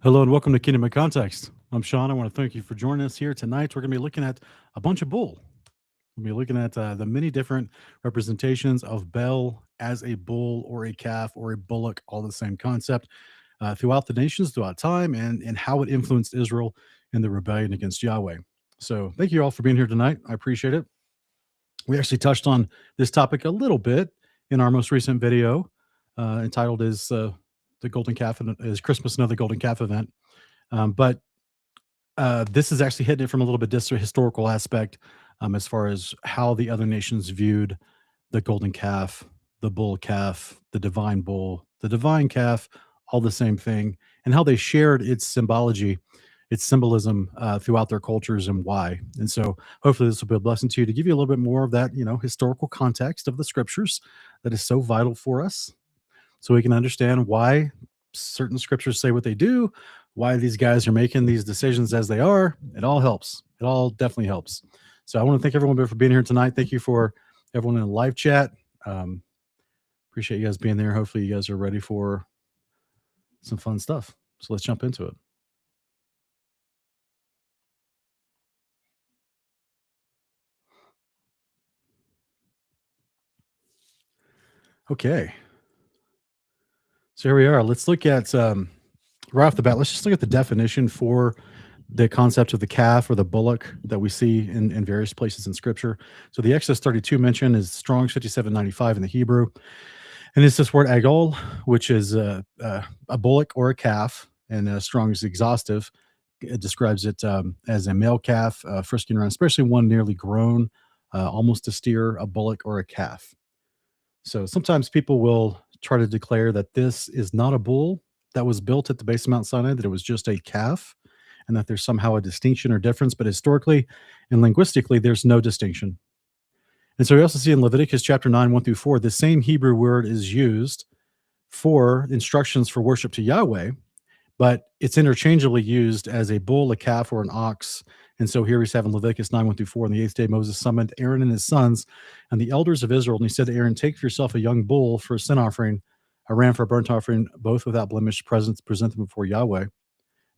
Hello and welcome to Kingdom of Context. I'm Sean. I want to thank you for joining us here tonight. We're going to be looking at a bunch of bull. We'll be looking at the many different representations of Baal as a bull or a calf or a bullock, all the same concept throughout the nations, throughout time, and how it influenced Israel in the rebellion against Yahweh. So thank you all for being here tonight. I appreciate it. We actually touched on this topic a little bit in our most recent video entitled "Is the Golden Calf is Christmas another Golden Calf event?" But this is actually hitting it from a little bit different historical aspect, as far as how the other nations viewed the golden calf, the bull calf, the divine bull, the divine calf, all the same thing, and how they shared its symbology, its symbolism throughout their cultures and why. And so, hopefully, this will be a blessing to you to give you a little bit more of that, historical context of the scriptures that is so vital for us so we can understand why certain scriptures say what they do, why these guys are making these decisions as they are. It all helps. It all definitely helps. So I want to thank everyone for being here tonight. Thank you for everyone in the live chat. Um, Appreciate you guys being there. Hopefully, you guys are ready for some fun stuff. So let's jump into it. Okay. So here we are. Let's look at right off the bat. Let's just look at the definition for the concept of the calf or the bullock that we see in various places in Scripture. So the Exodus 32 mention is Strong's 5795 in the Hebrew, and it's this word agol, which is a bullock or a calf, and Strong's exhaustive. It describes it as a male calf frisking around, especially one nearly grown, almost a steer, a bullock, or a calf. So sometimes people will try to declare that this is not a bull that was built at the base of Mount Sinai, that it was just a calf, and that there's somehow a distinction or difference. But historically and linguistically, there's no distinction. And so we also see in Leviticus chapter 9, 1 through 4, the same Hebrew word is used for instructions for worship to Yahweh, but it's interchangeably used as a bull, a calf, or an ox. And so here we have in Leviticus 9, 1 through 4, on the eighth day, Moses summoned Aaron and his sons and the elders of Israel. And he said to Aaron, take for yourself a young bull for a sin offering, a ram for a burnt offering, both without blemish, present them before Yahweh.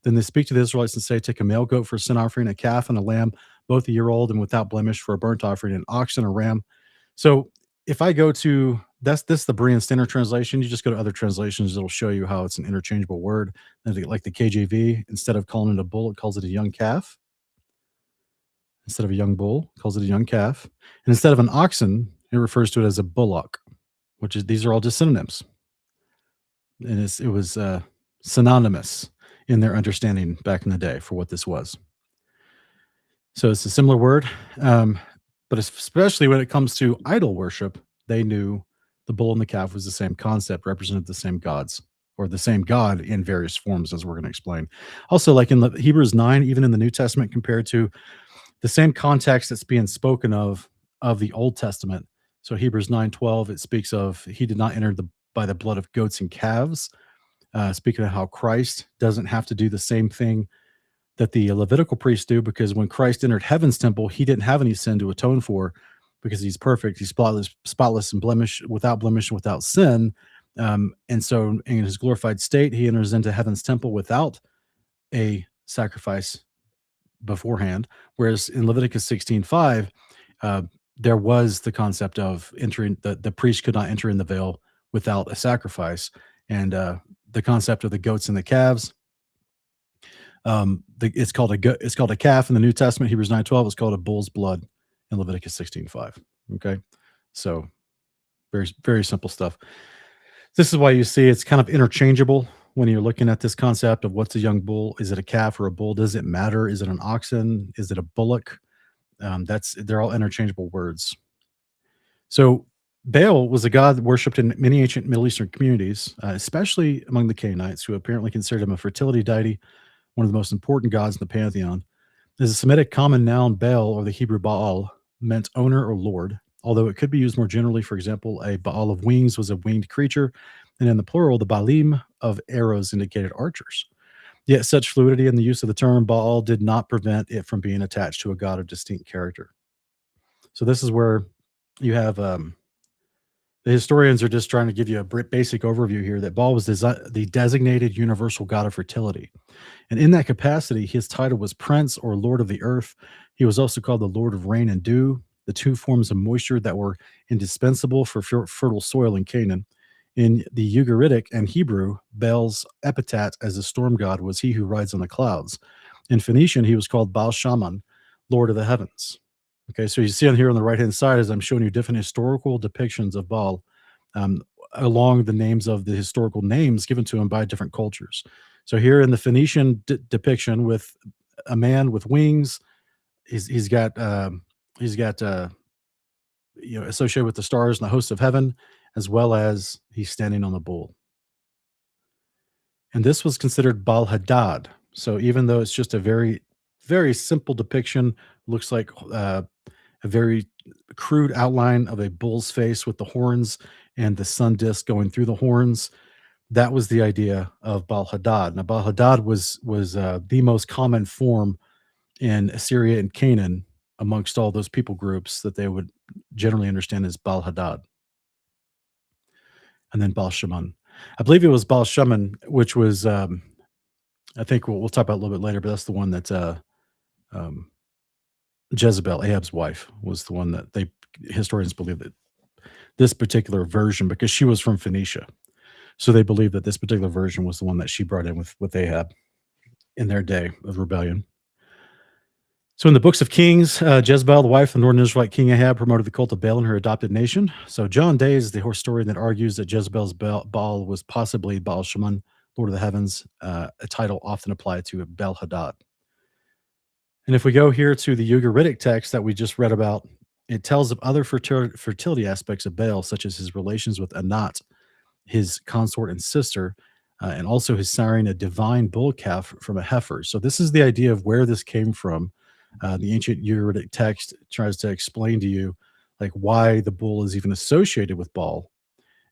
Then they speak to the Israelites and say, take a male goat for a sin offering, a calf and a lamb, both a year old and without blemish for a burnt offering, an ox and a ram. So if I go to this the Berean Standard Translation, you just go to other translations, it'll show you how it's an interchangeable word. Like the KJV, instead of calling it a bull, it calls it a young calf. Instead of a young bull, it calls it a young calf. And instead of an oxen, it refers to it as a bullock, which is these are all just synonyms. And it was synonymous in their understanding back in the day for what this was. So it's a similar word, but especially when it comes to idol worship, they knew the bull and the calf was the same concept, represented the same gods or the same God in various forms, as we're going to explain. Also, like in Hebrews 9, even in the New Testament, compared to the same context that's being spoken of the Old Testament. So Hebrews 9:12, it speaks of he did not enter by the blood of goats and calves, speaking of how Christ doesn't have to do the same thing that the Levitical priests do, because when Christ entered heaven's temple, he didn't have any sin to atone for because he's perfect, he's spotless and blemish, and without sin. And so in his glorified state, he enters into heaven's temple without a sacrifice beforehand. Whereas in Leviticus 16:5, there was the concept of entering, the priest could not enter in the veil without a sacrifice. And the concept of the goats and the calves, it's called a calf in the New Testament. Hebrews 9:12 is called a bull's blood in Leviticus 16:5. Okay, so very, very simple stuff. This is why you see it's kind of interchangeable when you're looking at this concept of what's a young bull. Is it a calf or a bull? Does it matter? Is it an oxen? Is it a bullock? They're all interchangeable words. So Baal was a god worshipped in many ancient Middle Eastern communities, especially among the Canaanites, who apparently considered him a fertility deity, one of the most important gods in the pantheon. As a Semitic common noun, Baal, or the Hebrew Baal, meant owner or lord, although it could be used more generally. For example, a Baal of wings was a winged creature, and in the plural, the Baalim of arrows indicated archers. Yet such fluidity in the use of the term Baal did not prevent it from being attached to a god of distinct character. So this is where you have The historians are just trying to give you a basic overview here that Baal was the designated universal god of fertility. And in that capacity, his title was Prince or Lord of the Earth. He was also called the Lord of Rain and Dew, the two forms of moisture that were indispensable for fertile soil in Canaan. In the Ugaritic and Hebrew, Baal's epithet as a storm god was he who rides on the clouds. In Phoenician, he was called Baal Shaman, Lord of the Heavens. Okay, so you see on here on the right hand side, as I'm showing you different historical depictions of Baal, um, along the names of the historical names given to him by different cultures. So here in the Phoenician depiction, with a man with wings, he's got he's got associated with the stars and the hosts of heaven, as well as he's standing on the bull. And this was considered Baal Hadad. So even though it's just a very simple depiction, looks like a very crude outline of a bull's face with the horns and the sun disk going through the horns. That was the idea of Baal Hadad. Now, Baal Hadad was the most common form in Assyria and Canaan amongst all those people groups that they would generally understand as Baal Hadad, and then Baal Shaman. I believe it was Baal Shaman, which was I think we'll talk about it a little bit later, but that's the one that um, Jezebel, Ahab's wife, was the one that they historians believe that this particular version, because she was from Phoenicia, so they believe that this particular version was the one that she brought in with Ahab in their day of rebellion. So in the books of Kings, Jezebel, the wife of the northern Israelite king Ahab, promoted the cult of Baal in her adopted nation. So John Day is the historian that argues that Jezebel's Baal was possibly Baal Shaman, Lord of the Heavens, a title often applied to Baal Hadad. And if we go here to the Ugaritic text that we just read about, it tells of other fertility aspects of Baal, such as his relations with Anat, his consort and sister, and also his siring a divine bull calf from a heifer. So this is the idea of where this came from. The ancient Ugaritic text tries to explain to you like why the bull is even associated with Baal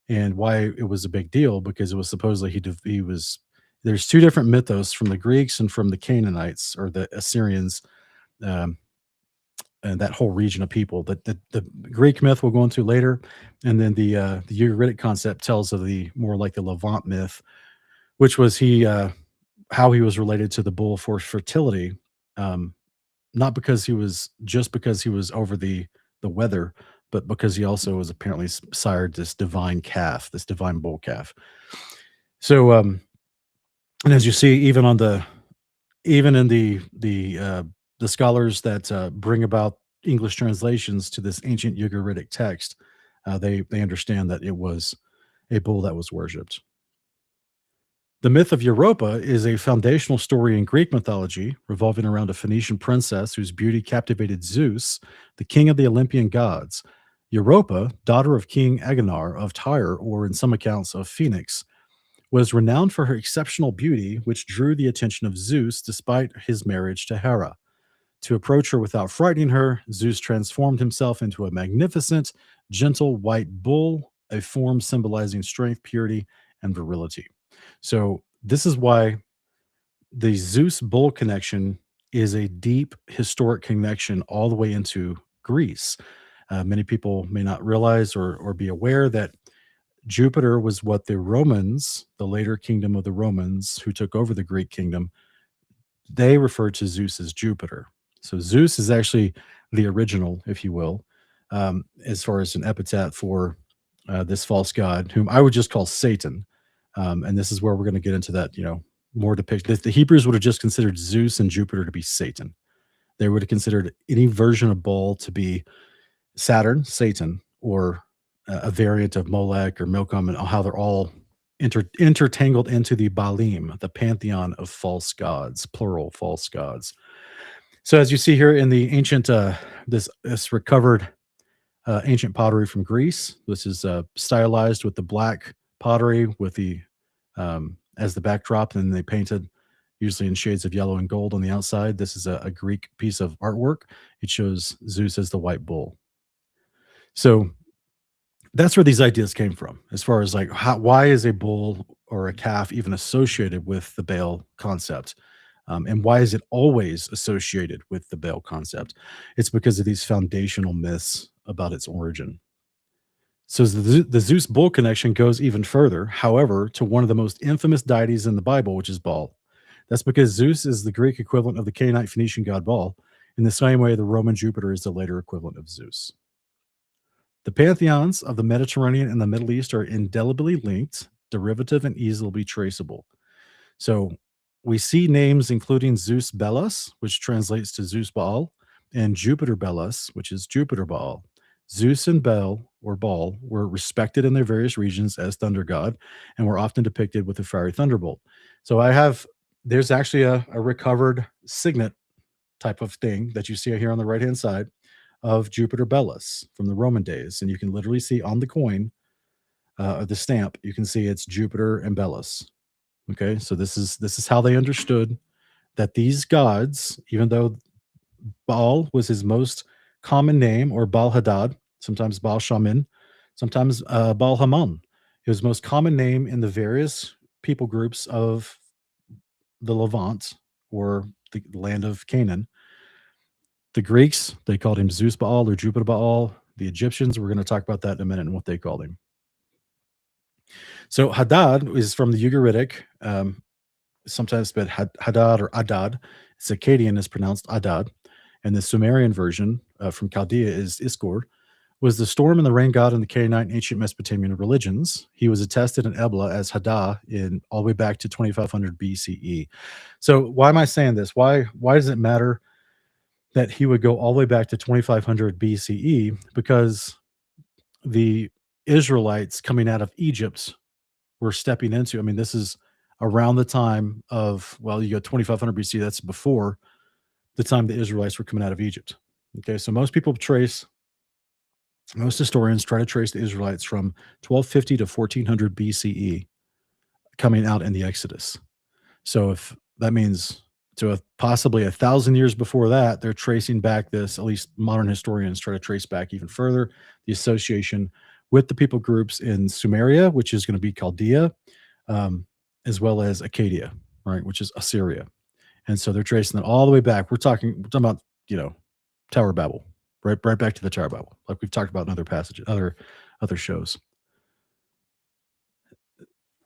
and why it was a big deal, because it was supposedly he was. There's two different mythos from the Greeks and from the Canaanites or the Assyrians, um, and that whole region of people. The Greek myth we'll go into later, and then the Ugaritic concept tells of the more like the Levant myth, which was how he was related to the bull for fertility, not because he was just because he was over the weather, but because he also was apparently sired this divine calf, this divine bull calf. So, and as you see, even in the scholars that bring about English translations to this ancient Ugaritic text, they understand that it was a bull that was worshipped. The myth of Europa is a foundational story in Greek mythology revolving around a Phoenician princess whose beauty captivated Zeus, the king of the Olympian gods. Europa, daughter of King Agenar of Tyre, or in some accounts of Phoenix, was renowned for her exceptional beauty, which drew the attention of Zeus despite his marriage to Hera. To approach her without frightening her, Zeus transformed himself into a magnificent, gentle white bull, a form symbolizing strength, purity, and virility. So, this is why the Zeus bull connection is a deep historic connection all the way into Greece. Many people may not realize or be aware that Jupiter was what the Romans, the later kingdom of the Romans who took over the Greek kingdom, they referred to Zeus as Jupiter. So Zeus is actually the original, if you will, as far as an epithet for this false god, whom I would just call Satan. And this is where we're going to get into that, more depiction. The Hebrews would have just considered Zeus and Jupiter to be Satan. They would have considered any version of Baal to be Saturn, Satan, or a variant of Molech or Milcom, and how they're all intertangled into the Baalim, the pantheon of false gods, plural false gods. So as you see here in the ancient, this recovered ancient pottery from Greece, this is stylized with the black pottery with the as the backdrop, and they painted usually in shades of yellow and gold on the outside. This is a Greek piece of artwork. It shows Zeus as the white bull. So that's where these ideas came from, as far as like why is a bull or a calf even associated with the Baal concept, and why is it always associated with the Baal concept? It's because of these foundational myths about its origin. So the Zeus bull connection goes even further, however, to one of the most infamous deities in the Bible, which is Baal. That's because Zeus is the Greek equivalent of the Canaanite Phoenician god Baal, in the same way the Roman Jupiter is the later equivalent of Zeus. The pantheons of the Mediterranean and the Middle East are indelibly linked, derivative, and easily traceable. So we see names including Zeus Belus, which translates to Zeus Baal, and Jupiter Belus, which is Jupiter Baal. Zeus and Baal, or Baal, were respected in their various regions as thunder god and were often depicted with a fiery thunderbolt. So there's actually a recovered signet type of thing that you see here on the right hand side of Jupiter Belus from the Roman days. And you can literally see on the coin, the stamp, you can see it's Jupiter and Belus. Okay, so this is how they understood that these gods, even though Baal was his most common name, or Baal Hadad, sometimes Baal Shaman, sometimes Baal Haman, his most common name in the various people groups of the Levant, or the land of Canaan. The Greeks, they called him Zeus Baal or Jupiter Baal. The Egyptians, we're going to talk about that in a minute and what they called him. So Hadad is from the Ugaritic, sometimes spelled Hadad or Adad. It's Akkadian is pronounced Adad, and the Sumerian version from Chaldea is Iskor. Was the storm and the rain god in the Canaanite and ancient Mesopotamian religions. He was attested in Ebla as Hadad in all the way back to 2500 BCE. So why am I saying this? Why does it matter that he would go all the way back to 2500 BCE? Because the Israelites coming out of Egypt were stepping into, I mean, this is around the time of, well, you go 2500 BC, that's before the time the Israelites were coming out of Egypt. Okay, so most historians try to trace the Israelites from 1250 to 1400 BCE coming out in the Exodus. So if that means to possibly 1,000 years before that, they're tracing back this, at least modern historians try to trace back even further, the association with the people groups in Sumeria, which is going to be Chaldea, as well as Acadia, right, which is Assyria. And so they're tracing it all the way back. We're talking about, Tower of Babel, right back to the Tower of Babel, like we've talked about in other passages, other shows.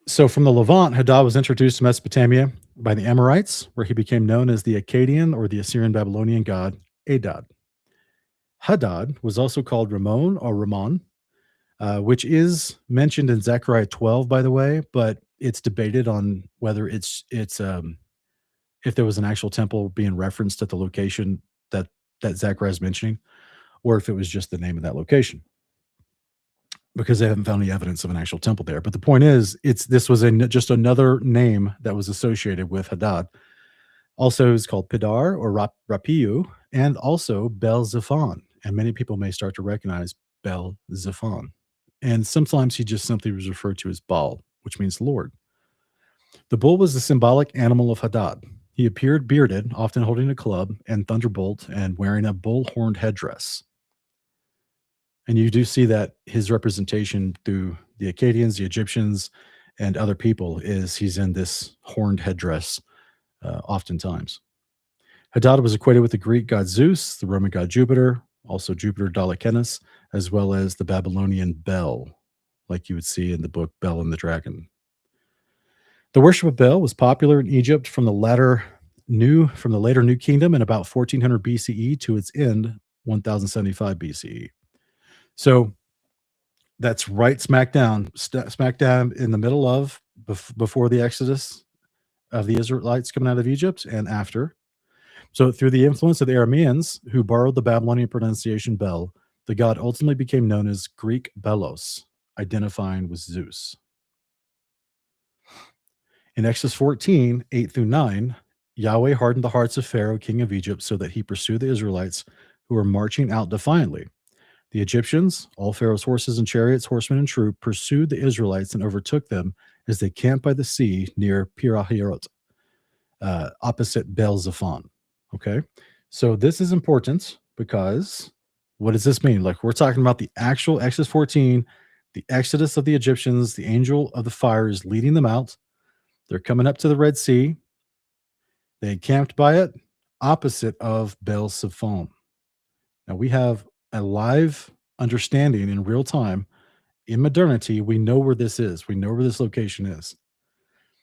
So from the Levant, Hadad was introduced to Mesopotamia by the Amorites, where he became known as the Akkadian or the Assyrian Babylonian god Adad. Hadad was also called Ramon or Ramon, which is mentioned in Zechariah 12, by the way, but it's debated on whether it's if there was an actual temple being referenced at the location that Zechariah is mentioning, or if it was just the name of that location, because they haven't found any evidence of an actual temple there. But the point is, this was just another name that was associated with Hadad. Also, is called Pidar or Rapiu, and also Bel Zephon. And many people may start to recognize Bel Zephon. And sometimes he just simply was referred to as Baal, which means Lord. The bull was the symbolic animal of Hadad. He appeared bearded, often holding a club and thunderbolt, and wearing a bull-horned headdress. And you do see that his representation through the Akkadians, the Egyptians, and other people is he's in this horned headdress oftentimes. Hadad was equated with the Greek god Zeus, the Roman god Jupiter, also Jupiter Dolichenes, as well as the Babylonian Bel, like you would see in the book Bel and the Dragon. The worship of Bel was popular in Egypt from the later New Kingdom in about 1400 BCE to its end, 1075 BCE. So that's right smack dab in the middle of before the Exodus of the Israelites coming out of Egypt and after. So through the influence of the Arameans, who borrowed the Babylonian pronunciation Bel, the god ultimately became known as Greek Belos, identifying with Zeus. In Exodus 14, 8 through 9, Yahweh hardened the hearts of Pharaoh, king of Egypt, so that he pursued the Israelites who were marching out defiantly. The Egyptians, all Pharaoh's horses and chariots, horsemen and troop, pursued the Israelites and overtook them as they camped by the sea near Pirahirot, opposite Bel Zephon. Okay, so this is important because what does this mean? Like, we're talking about the actual Exodus 14, the exodus of the Egyptians. The angel of the fire is leading them out. They're coming up to the Red Sea. They camped by it, opposite of Bel Zephon. Now we have a live understanding in real time in modernity, we know where this is. We know where this location is.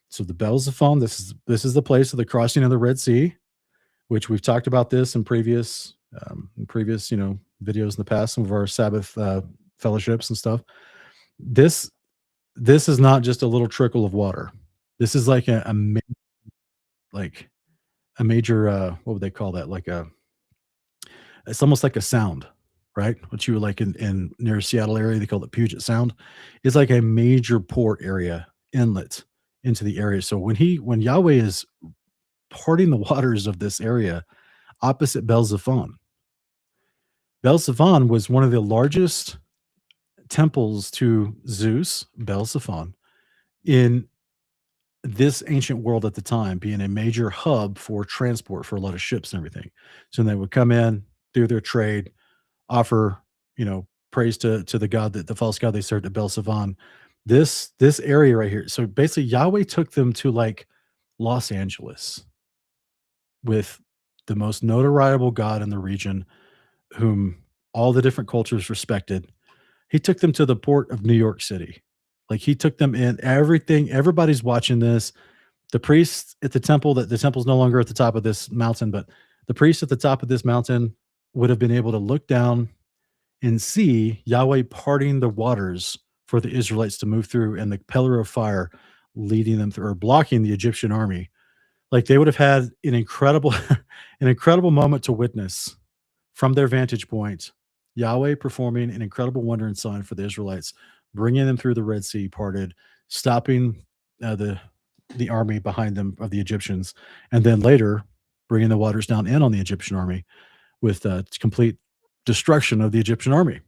So the Baal Zephon, this is the place of the crossing of the Red Sea, which we've talked about this in previous videos in the past, some of our Sabbath fellowships and stuff. This this is not just a little trickle of water. This is like like a major what would they call that? Like a it's almost like a sound, right? What you would like in near Seattle area, they call it Puget Sound. It's like a major port area inlet into the area. So when Yahweh is parting the waters of this area opposite Bel-Zephon. Bel-Zephon was one of the largest temples to Zeus, Bel-Zephon, in this ancient world at the time, being a major hub for transport for a lot of ships and everything. So they would come in, do their trade, offer, praise to the god that the false god they served at Bel-Zephon. This area right here. So basically, Yahweh took them to like Los Angeles with the most notoriable god in the region, whom all the different cultures respected. He took them to the port of New York City. Like he took them in everything. Everybody's watching this. The priests at the temple, that the temple's no longer at the top of this mountain, but the priests at the top of this mountain would have been able to look down and see Yahweh parting the waters for the Israelites to move through, and the pillar of fire leading them through or blocking the Egyptian army. Like they would have had an incredible, an incredible moment to witness from their vantage point. Yahweh performing an incredible wonder and sign for the Israelites, bringing them through the Red Sea parted, stopping the army behind them of the Egyptians, and then later bringing the waters down in on the Egyptian army with complete destruction of the Egyptian army.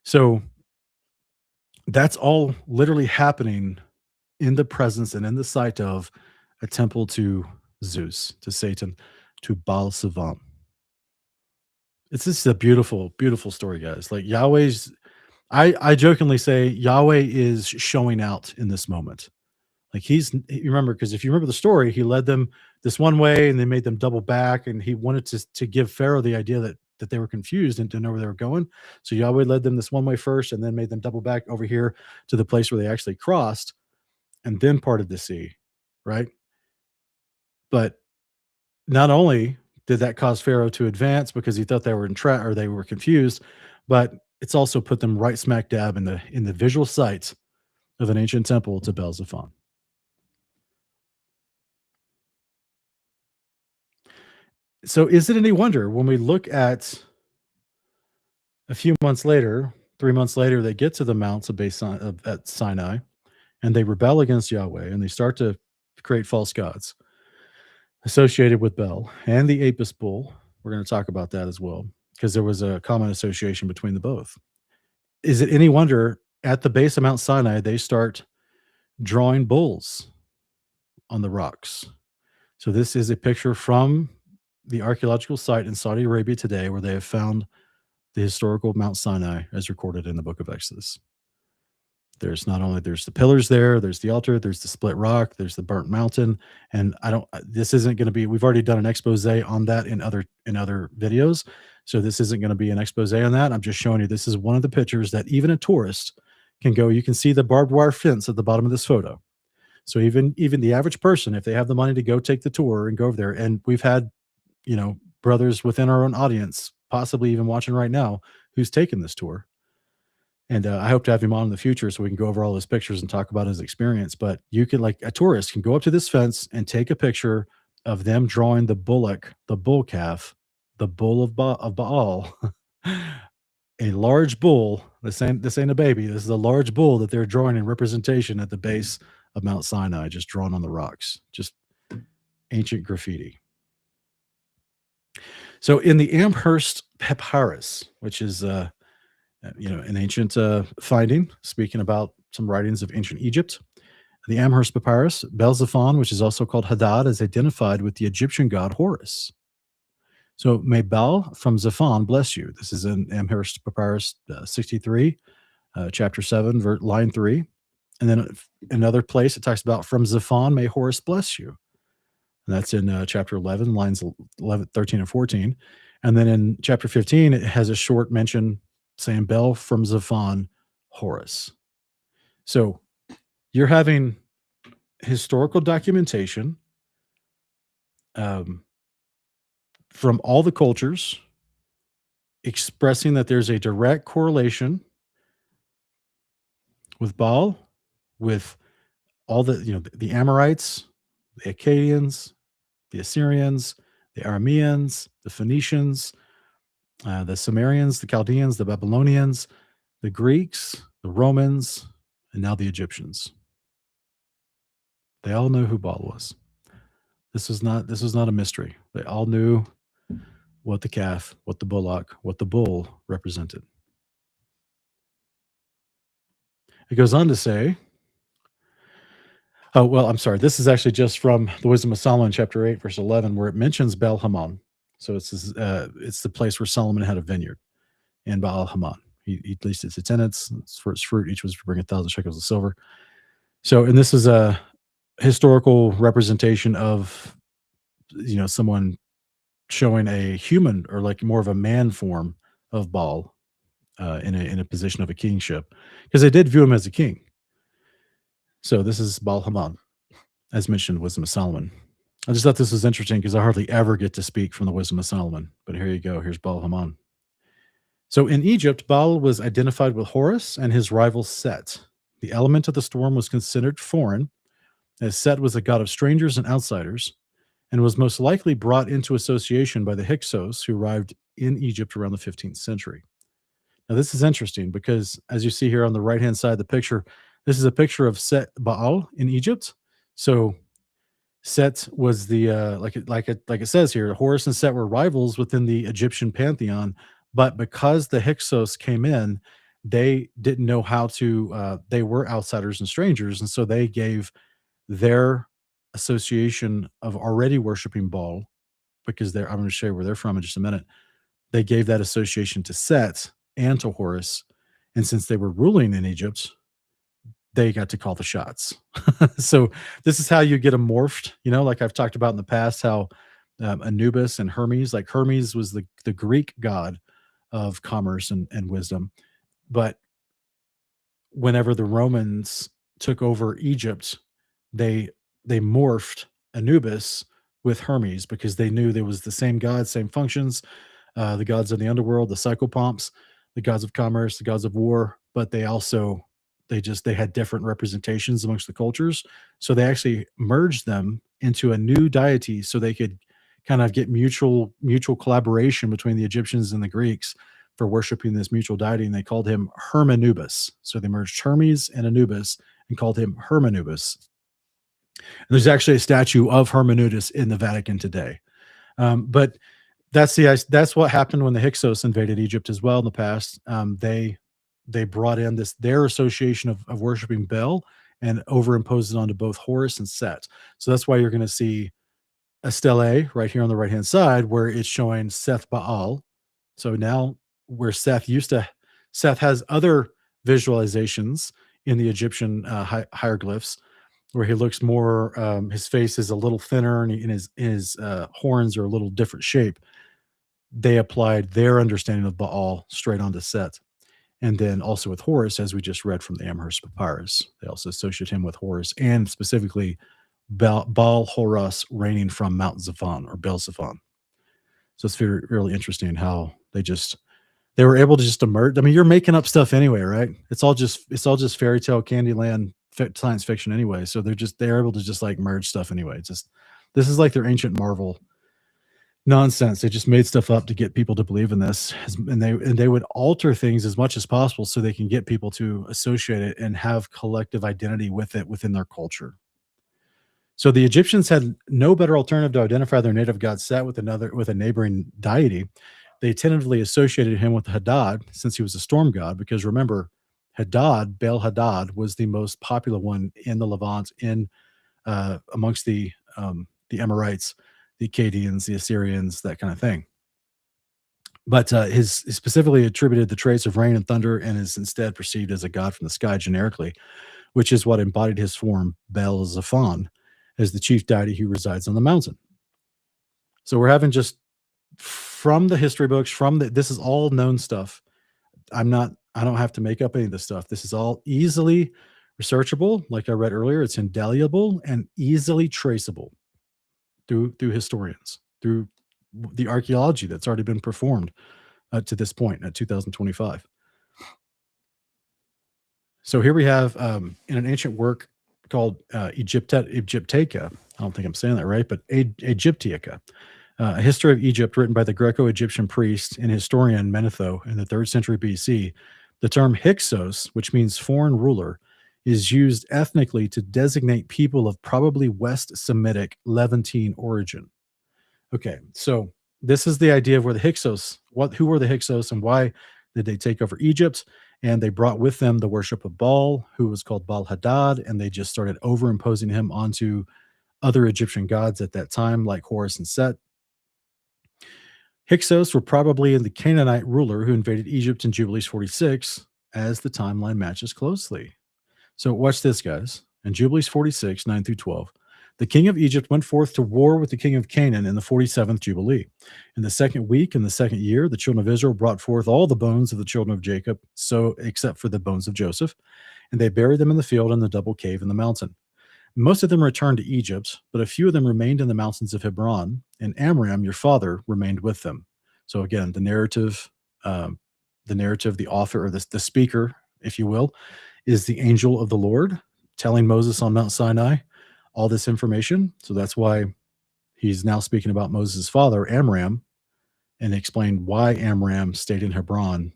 So that's all literally happening in the presence and in the sight of a temple to Zeus, to Satan, to Baal Savam. It's just a beautiful, beautiful story, guys. Like Yahweh's, I jokingly say Yahweh is showing out in this moment. Like you remember, because if you remember the story, he led them this one way and they made them double back, and he wanted to give Pharaoh the idea that they were confused and didn't know where they were going. So Yahweh led them this one way first, and then made them double back over here to the place where they actually crossed, and then parted the sea, right? But not only did that cause Pharaoh to advance because he thought they were in trap or they were confused, but it's also put them right smack dab in the visual sight of an ancient temple to Bel-Zephon. So is it any wonder when we look at a few months later, 3 months later, they get to the mounts of at Sinai, and they rebel against Yahweh, and they start to create false gods associated with Bel and the Apis bull. We're going to talk about that as well, because there was a common association between the both. Is it any wonder at the base of Mount Sinai, they start drawing bulls on the rocks? So this is a picture from the archaeological site in Saudi Arabia today, where they have found the historical Mount Sinai as recorded in the book of Exodus. There's the pillars there, there's the altar, there's the split rock, there's the burnt mountain, and this isn't going to be, we've already done an expose on that in other videos, so this isn't going to be an expose on that. I'm just showing you this is one of the pictures that even a tourist can go. You can see the barbed wire fence at the bottom of this photo. So even the average person, if they have the money to go take the tour and go over there, and we've had brothers within our own audience, possibly even watching right now, who's taken this tour. And I hope to have him on in the future so we can go over all his pictures and talk about his experience. But you can, like a tourist, can go up to this fence and take a picture of them drawing the bullock, the bull calf, the bull of Baal, a large bull. This ain't a baby. This is a large bull that they're drawing in representation at the base of Mount Sinai, just drawn on the rocks. Just ancient graffiti. So in the Amherst Papyrus, which is an ancient finding, speaking about some writings of ancient Egypt, the Amherst Papyrus, Bel-Zephon, which is also called Hadad, is identified with the Egyptian god Horus. So may Baal from Zephon bless you. This is in Amherst Papyrus 63, chapter 7, line 3. And then another place it talks about from Zephon, may Horus bless you. And that's in chapter 11, lines 11, 13, and 14. And then in chapter 15, it has a short mention saying Bel from Zephon, Horus. So you're having historical documentation um, from all the cultures expressing that there's a direct correlation with Baal, with all the Amorites, the Akkadians, the Assyrians, the Arameans, the Phoenicians, the Sumerians, the Chaldeans, the Babylonians, the Greeks, the Romans, and now the Egyptians. They all knew who Baal was. This was not a mystery. They all knew what the calf, what the bullock, what the bull represented. It goes on to say, oh, well, I'm sorry. This is actually just from the Wisdom of Solomon, chapter 8, verse 11, where it mentions Baal Hamon. So it's the place where Solomon had a vineyard in Baal Hamon. He leased its tenants for its fruit. Each was to bring 1,000 shekels of silver. So, and this is a historical representation of, someone showing a human or like more of a man form of Baal in a position of a kingship, because they did view him as a king. So this is Baal Hamon, as mentioned, Wisdom of Solomon. I just thought this was interesting because I hardly ever get to speak from the Wisdom of Solomon. But here you go. Here's Baal Hamon. So in Egypt, Baal was identified with Horus and his rival Set. The element of the storm was considered foreign, as Set was a god of strangers and outsiders, and was most likely brought into association by the Hyksos, who arrived in Egypt around the 15th century. Now, this is interesting because, as you see here on the right-hand side of the picture, this is a picture of Set Baal in Egypt. So Set was the like it says here, Horus and Set were rivals within the Egyptian pantheon, but because the Hyksos came in, they didn't know how to. They were outsiders and strangers, and so they gave their association of already worshiping Baal, because they're. I'm going to show you where they're from in just a minute. They gave that association to Set and to Horus, and since they were ruling in Egypt, they got to call the shots. So this is how you get them morphed. Like I've talked about in the past, how Anubis and Hermes, like Hermes was the Greek god of commerce and wisdom. But whenever the Romans took over Egypt, they morphed Anubis with Hermes because they knew there was the same god, same functions, the gods of the underworld, the psychopomps, the gods of commerce, the gods of war, but they had different representations amongst the cultures. So they actually merged them into a new deity so they could kind of get mutual collaboration between the Egyptians and the Greeks for worshiping this mutual deity. And they called him Hermanubis. So they merged Hermes and Anubis and called him Hermanubis. And there's actually a statue of Hermanubis in the Vatican today. But that's what happened when the Hyksos invaded Egypt as well in the past. They brought in their association of worshiping Baal and overimposed it onto both Horus and Set. So that's why you're going to see a stele right here on the right-hand side where it's showing Seth Baal. So now where Seth has other visualizations in the Egyptian hieroglyphs where he looks more, his face is a little thinner and his horns are a little different shape. They applied their understanding of Baal straight onto Set. And then also with Horus, as we just read from the Amherst Papyrus, they also associate him with Horus and specifically Baal Horus reigning from Mount Zaphon or Bel Zaphon. So it's really interesting how they were able to just emerge. I mean, you're making up stuff anyway, right? It's all just fairy tale, Candyland, science fiction anyway. So they're able to just like merge stuff anyway. This is like their ancient Marvel nonsense. They just made stuff up to get people to believe in this, and they would alter things as much as possible so they can get people to associate it and have collective identity with it within their culture. So the Egyptians had no better alternative to identify their native god Set with a neighboring deity. They tentatively associated him with Hadad since he was a storm god, because remember, Baal Hadad was the most popular one in the Levant amongst the Amorites, the Akkadians, the Assyrians, that kind of thing. But his specifically attributed the traits of rain and thunder and is instead perceived as a god from the sky generically, which is what embodied his form, Bel Zaphon, as the chief deity who resides on the mountain. So we're having just from the history books, this is all known stuff. I don't have to make up any of this stuff. This is all easily Researchable, like I read earlier, it's indelible and easily traceable through historians, through the archaeology that's already been performed to this point at 2025. So here we have in an ancient work called Egyptica. I don't think I'm saying that right, but Egyptica, a history of Egypt written by the Greco-Egyptian priest and historian Manetho in the 3rd century BC. The term Hyksos, which means foreign ruler, is used ethnically to designate people of probably West Semitic Levantine origin. Okay, so this is the idea of where the Hyksos, who were the Hyksos and why did they take over Egypt? And they brought with them the worship of Baal, who was called Baal Hadad, and they just started overimposing him onto other Egyptian gods at that time, like Horus and Set. Hyksos were probably the Canaanite ruler who invaded Egypt in Jubilees 46, as the timeline matches closely. So watch this, guys. In Jubilees 46, 9 through 12, the king of Egypt went forth to war with the king of Canaan in the 47th Jubilee. In the second week, in the second year, the children of Israel brought forth all the bones of the children of Jacob, so except for the bones of Joseph, and they buried them in the field in the double cave in the mountain. Most of them returned to Egypt, but a few of them remained in the mountains of Hebron, and Amram, your father, remained with them. So again, the narrative, the author or the speaker, if you will, is the angel of the Lord telling Moses on Mount Sinai all this information. So that's why he's now speaking about Moses' father, Amram, and explained why Amram stayed in Hebron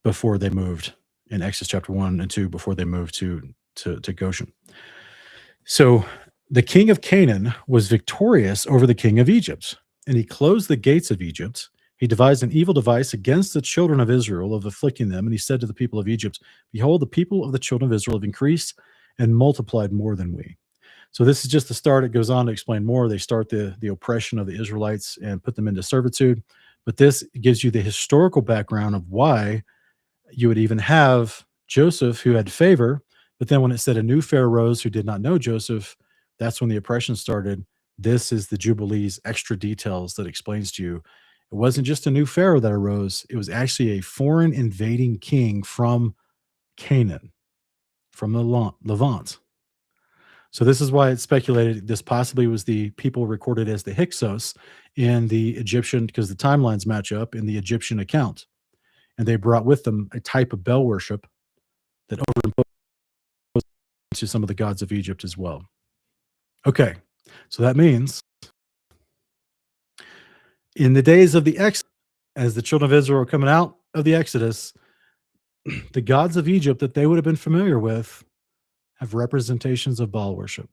before they moved in Exodus chapter 1 and 2, before they moved to Goshen. So the king of Canaan was victorious over the king of Egypt, and he closed the gates of Egypt. He devised an evil device against the children of Israel of afflicting them, and he said to the people of Egypt, behold, the people of the children of Israel have increased and multiplied more than we. So this is just the start. It goes on to explain more. They start the oppression of the Israelites and put them into servitude. But this gives you the historical background of why you would even have Joseph, who had favor, but then when it said a new Pharaoh rose who did not know Joseph, that's when the oppression started. This is the Jubilees extra details that explains to you it wasn't just a new Pharaoh that arose. It was actually a foreign invading king from Canaan, from the Levant. So this is why it's speculated this possibly was the people recorded as the Hyksos in the Egyptian, because the timelines match up in the Egyptian account. And they brought with them a type of Baal worship that overimposed to some of the gods of Egypt as well. Okay, so that means in the days of the Exodus, as the children of Israel were coming out of the Exodus, the gods of Egypt that they would have been familiar with have representations of Baal worship.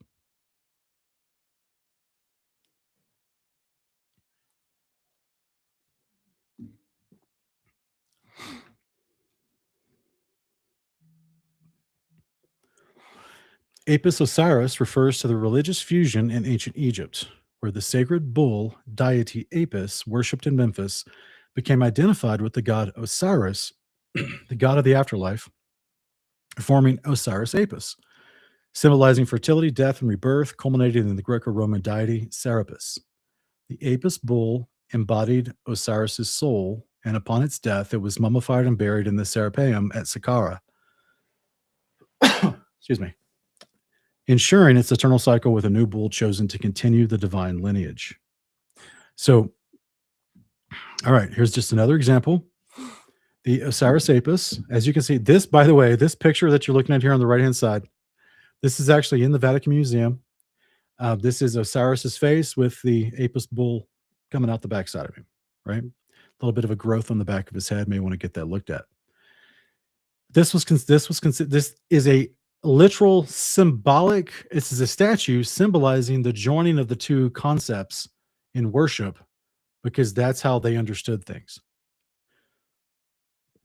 Apis Osiris refers to the religious fusion in ancient Egypt, where the sacred bull deity Apis, worshipped in Memphis, became identified with the god Osiris, the god of the afterlife, forming Osiris Apis, symbolizing fertility, death, and rebirth, culminating in the Greco-Roman deity Serapis. The Apis bull embodied Osiris's soul, and upon its death, it was mummified and buried in the Serapeum at Saqqara. Excuse me. Ensuring its eternal cycle with a new bull chosen to continue the divine lineage. So, all right, here's just another example. The Osiris Apis, as you can see, this, by the way, this picture that you're looking at here on the right-hand side, this is actually in the Vatican Museum. This is Osiris's face with the Apis bull coming out the backside of him, right? A little bit of a growth on the back of his head. May want to get that looked at. This is a literal symbolic. This is a statue symbolizing the joining of the two concepts in worship, because that's how they understood things.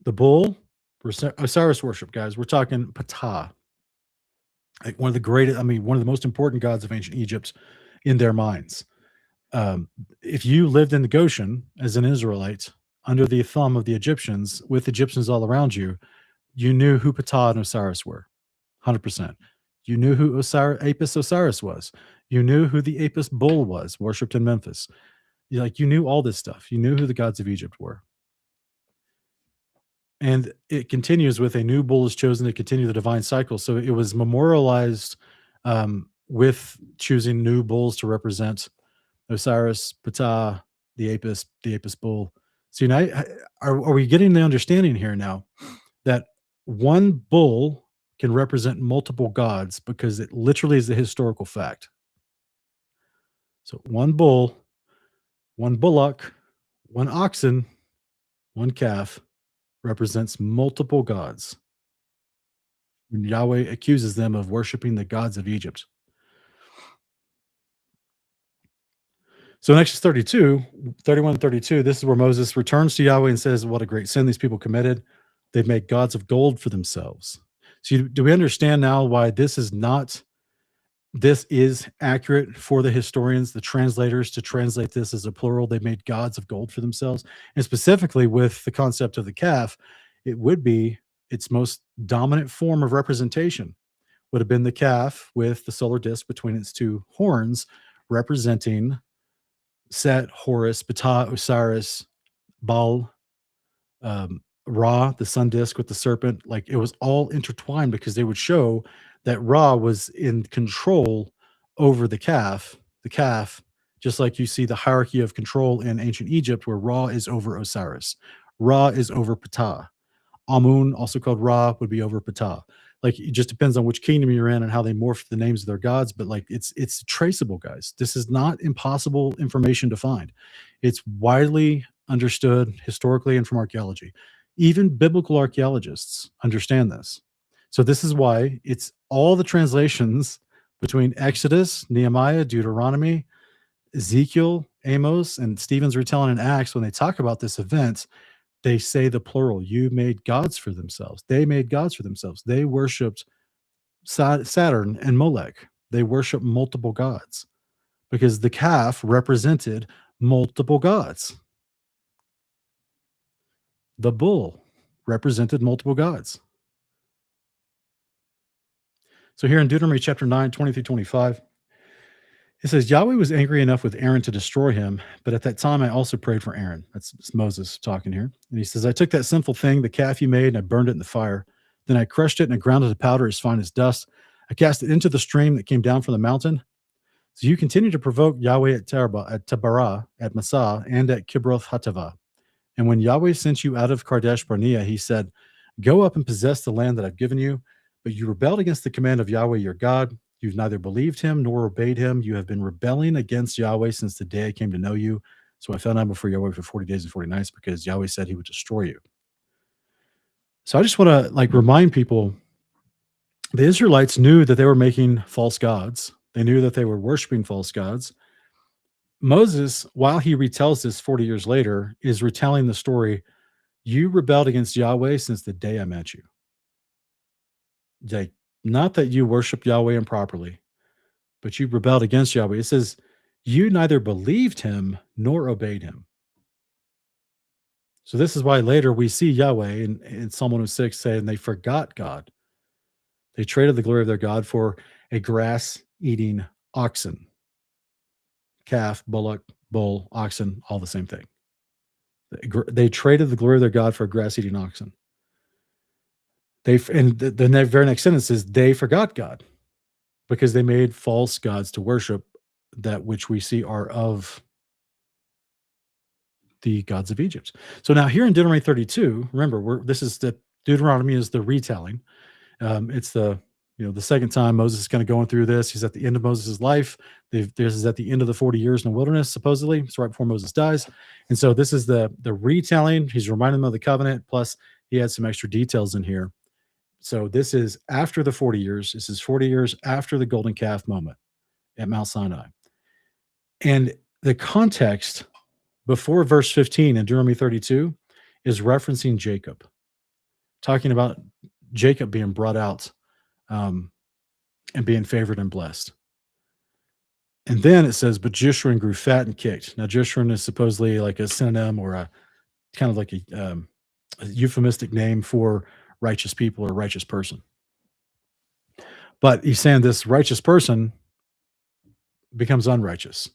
The bull, Osiris worship, guys. We're talking Ptah, like one of the greatest. I mean, one of the most important gods of ancient Egypt in their minds. If you lived in the Goshen as an Israelite under the thumb of the Egyptians, with Egyptians all around you, you knew who Ptah and Osiris were. 100%. You knew who Apis Osiris was. You knew who the Apis bull was, worshipped in Memphis. You knew all this stuff. You knew who the gods of Egypt were. And it continues with a new bull is chosen to continue the divine cycle. So it was memorialized with choosing new bulls to represent Osiris, Ptah, the Apis bull. So now, are we getting the understanding here now that one bull can represent multiple gods because it literally is a historical fact? So one bull, one bullock, one oxen, one calf represents multiple gods. And Yahweh accuses them of worshiping the gods of Egypt. So in Exodus 32, 31 and 32, this is where Moses returns to Yahweh and says, what a great sin these people committed. They've made gods of gold for themselves. So do we understand now why this is accurate for the historians, the translators, to translate this as a plural? They made gods of gold for themselves. And specifically with the concept of the calf, it would be its most dominant form of representation would have been the calf with the solar disk between its two horns, representing Set, Horus, Ptah, Osiris, Baal, Ra, the sun disk with the serpent. Like it was all intertwined because they would show that Ra was in control over the calf, just like you see the hierarchy of control in ancient Egypt, where Ra is over Osiris, Ra is over Ptah. Amun, also called Ra, would be over Ptah. Like it just depends on which kingdom you're in and how they morph the names of their gods. But like it's traceable, guys. This is not impossible information to find. It's widely understood historically and from archaeology. Even biblical archaeologists understand this. So this is why it's all the translations between Exodus, Nehemiah, Deuteronomy, Ezekiel, Amos, and Stephen's retelling in Acts when they talk about this event. They say the plural. You made gods for themselves. They made gods for themselves. They worshipped Saturn and Molech. They worship multiple gods because the calf represented multiple gods. The bull represented multiple gods. So here in Deuteronomy chapter 9, 20 through 25, it says, Yahweh was angry enough with Aaron to destroy him, but at that time I also prayed for Aaron. That's Moses talking here. And he says, I took that sinful thing, the calf you made, and I burned it in the fire. Then I crushed it and I ground it to powder as fine as dust. I cast it into the stream that came down from the mountain. So you continue to provoke Yahweh at Tabarah, at Massah, and at Kibroth Hattaavah. And when Yahweh sent you out of Kadesh Barnea, he said, go up and possess the land that I've given you. But you rebelled against the command of Yahweh your God. You've neither believed him nor obeyed him. You have been rebelling against Yahweh since the day I came to know you. So I fell down before Yahweh for 40 days and 40 nights because Yahweh said he would destroy you. So I just want to remind people, the Israelites knew that they were making false gods. They knew that they were worshiping false gods. Moses, while he retells this 40 years later, is retelling the story. You rebelled against Yahweh since the day I met you. Like, not that you worship Yahweh improperly, but you rebelled against Yahweh. It says, you neither believed him nor obeyed him. So this is why later we see Yahweh in Psalm 106 saying they forgot God. They traded the glory of their God for a grass-eating oxen. Calf, bullock, bull, oxen, all the same thing. They traded the glory of their God for a grass-eating oxen. The very next sentence is they forgot God because they made false gods to worship, that which we see are of the gods of Egypt. So now here in Deuteronomy 32, remember, Deuteronomy is the retelling. It's the second time Moses is kind of going through this. He's at the end of Moses' life. This is at the end of the 40 years in the wilderness, supposedly. It's right before Moses dies. And so this is the retelling. He's reminding them of the covenant. Plus, he had some extra details in here. So this is after the 40 years. This is 40 years after the golden calf moment at Mount Sinai. And the context before verse 15 in Deuteronomy 32 is referencing Jacob, talking about Jacob being brought out and being favored and blessed. And then it says, but Jeshurun grew fat and kicked. Now, Jeshurun is supposedly like a synonym or a kind of like a euphemistic name for righteous people or righteous person. But he's saying this righteous person becomes unrighteous.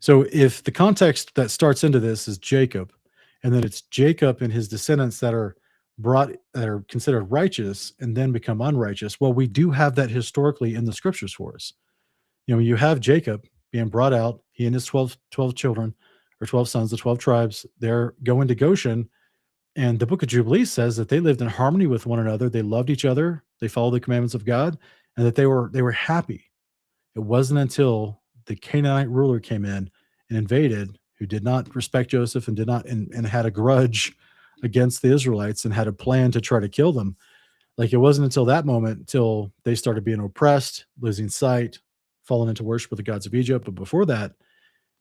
So if the context that starts into this is Jacob, and then it's Jacob and his descendants that are that are considered righteous and then become unrighteous. Well, we do have that historically in the scriptures for us. You have Jacob being brought out, he and his 12 children or 12 sons, the 12 tribes, they're going to Goshen. And the book of Jubilees says that they lived in harmony with one another. They loved each other. They followed the commandments of God, and that they were happy. It wasn't until the Canaanite ruler came in and invaded, who did not respect Joseph and did not and had a grudge against the Israelites and had a plan to try to kill them. Like, it wasn't until that moment until they started being oppressed, losing sight, falling into worship of the gods of Egypt. But before that,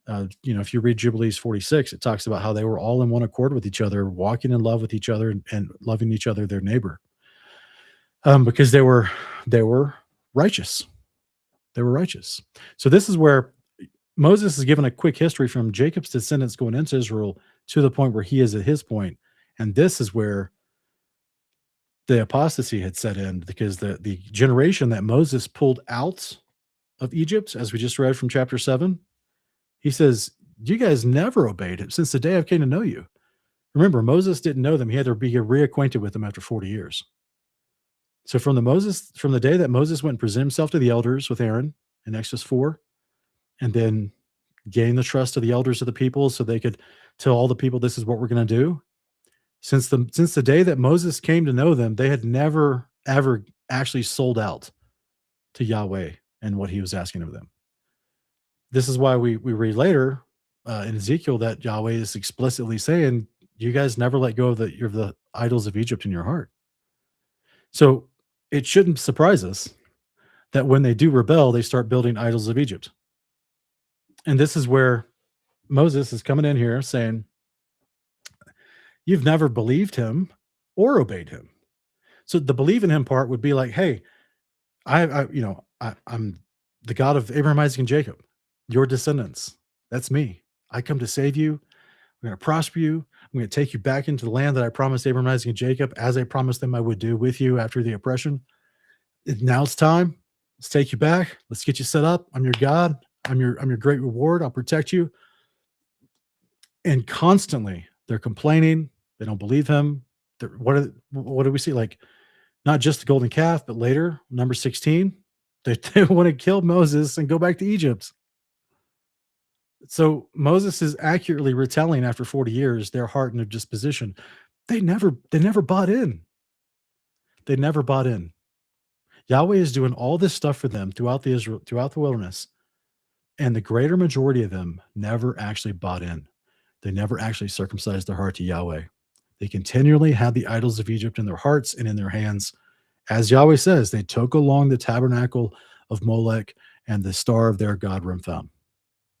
if you read Jubilees 46, it talks about how they were all in one accord with each other, walking in love with each other, and loving each other, their neighbor, because they were righteous. They were righteous. So this is where Moses is given a quick history from Jacob's descendants going into Israel to the point where he is at his point, and this is where the apostasy had set in, because the generation that Moses pulled out of Egypt, as we just read from chapter 7, he says, you guys never obeyed it since the day I came to know you. Remember, Moses didn't know them. He had to be reacquainted with them after 40 years. So from the day that Moses went and presented himself to the elders with Aaron in Exodus 4, and then gained the trust of the elders of the people so they could tell all the people, this is what we're going to do. Since the day that Moses came to know them, they had never, ever actually sold out to Yahweh and what he was asking of them. This is why we read later in Ezekiel that Yahweh is explicitly saying, you guys never let go of the idols of Egypt in your heart. So it shouldn't surprise us that when they do rebel, they start building idols of Egypt. And this is where Moses is coming in here saying, you've never believed him or obeyed him. So the believe in him part would be like, hey, I'm the God of Abraham, Isaac, and Jacob, your descendants. That's me. I come to save you. I'm going to prosper you. I'm going to take you back into the land that I promised Abraham, Isaac, and Jacob, as I promised them I would do with you after the oppression. Now it's time. Let's take you back. Let's get you set up. I'm your God. I'm your great reward. I'll protect you. And constantly they're complaining. They don't believe him. What do we see? Like, not just the golden calf, but later, number 16, they want to kill Moses and go back to Egypt. So Moses is accurately retelling after 40 years their heart and their disposition. They never bought in. They never bought in. Yahweh is doing all this stuff for them throughout the wilderness, and the greater majority of them never actually bought in. They never actually circumcised their heart to Yahweh. They continually had the idols of Egypt in their hearts and in their hands. As Yahweh says, they took along the tabernacle of Molech and the star of their god Remphan.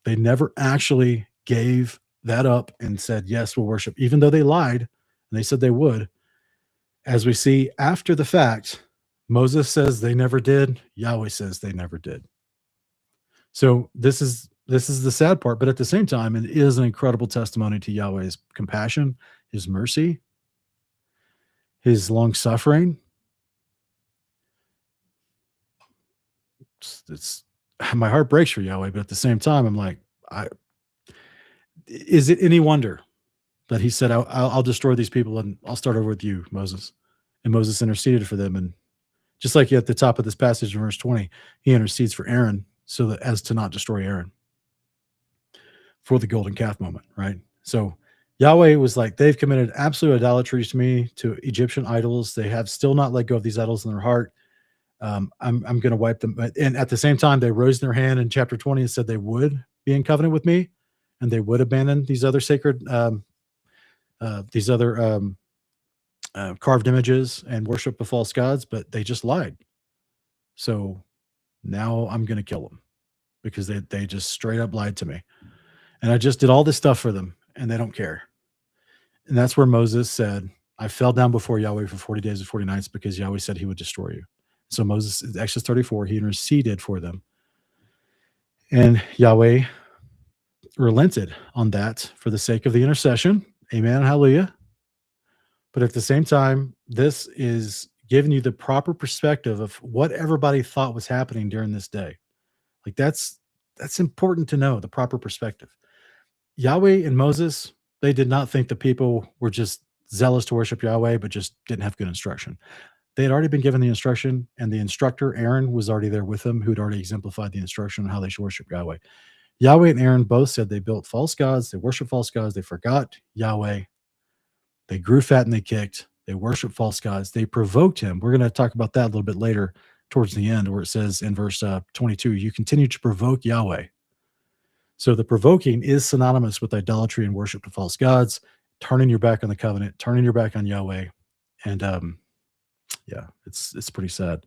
They never actually gave that up and said, yes, we'll worship, even though they lied and they said they would. As we see after the fact, Moses says they never did. Yahweh says they never did. So this is the sad part, but at the same time, it is an incredible testimony to Yahweh's compassion, his mercy, his long suffering. It's my heart breaks for Yahweh, but at the same time, I'm like, is it any wonder that he said, I'll destroy these people and I'll start over with you, Moses? And Moses interceded for them. And just like at the top of this passage in verse 20, he intercedes for Aaron so that as to not destroy Aaron for the golden calf moment, right? So Yahweh was like, they've committed absolute idolatry to me, to Egyptian idols. They have still not let go of these idols in their heart. I'm going to wipe them. And at the same time, they rose their hand in chapter 20 and said they would be in covenant with me, and they would abandon these other sacred, carved images and worship the false gods, but they just lied. So now I'm going to kill them because they just straight up lied to me. And I just did all this stuff for them, and they don't care. And that's where Moses said, I fell down before Yahweh for 40 days and 40 nights because Yahweh said he would destroy you. So Moses, Exodus 34, he interceded for them. And Yahweh relented on that for the sake of the intercession. Amen. Hallelujah. But at the same time, this is giving you the proper perspective of what everybody thought was happening during this day. Like that's important to know, the proper perspective. Yahweh and Moses, they did not think the people were just zealous to worship Yahweh, but just didn't have good instruction. They had already been given the instruction, and the instructor, Aaron, was already there with them, who'd already exemplified the instruction on how they should worship Yahweh. Yahweh and Aaron both said they built false gods, they worshiped false gods, they forgot Yahweh, they grew fat and they kicked, they worshiped false gods, they provoked him. We're going to talk about that a little bit later towards the end, where it says in verse 22, you continue to provoke Yahweh. So the provoking is synonymous with idolatry and worship to false gods, turning your back on the covenant, turning your back on Yahweh. And yeah, it's pretty sad.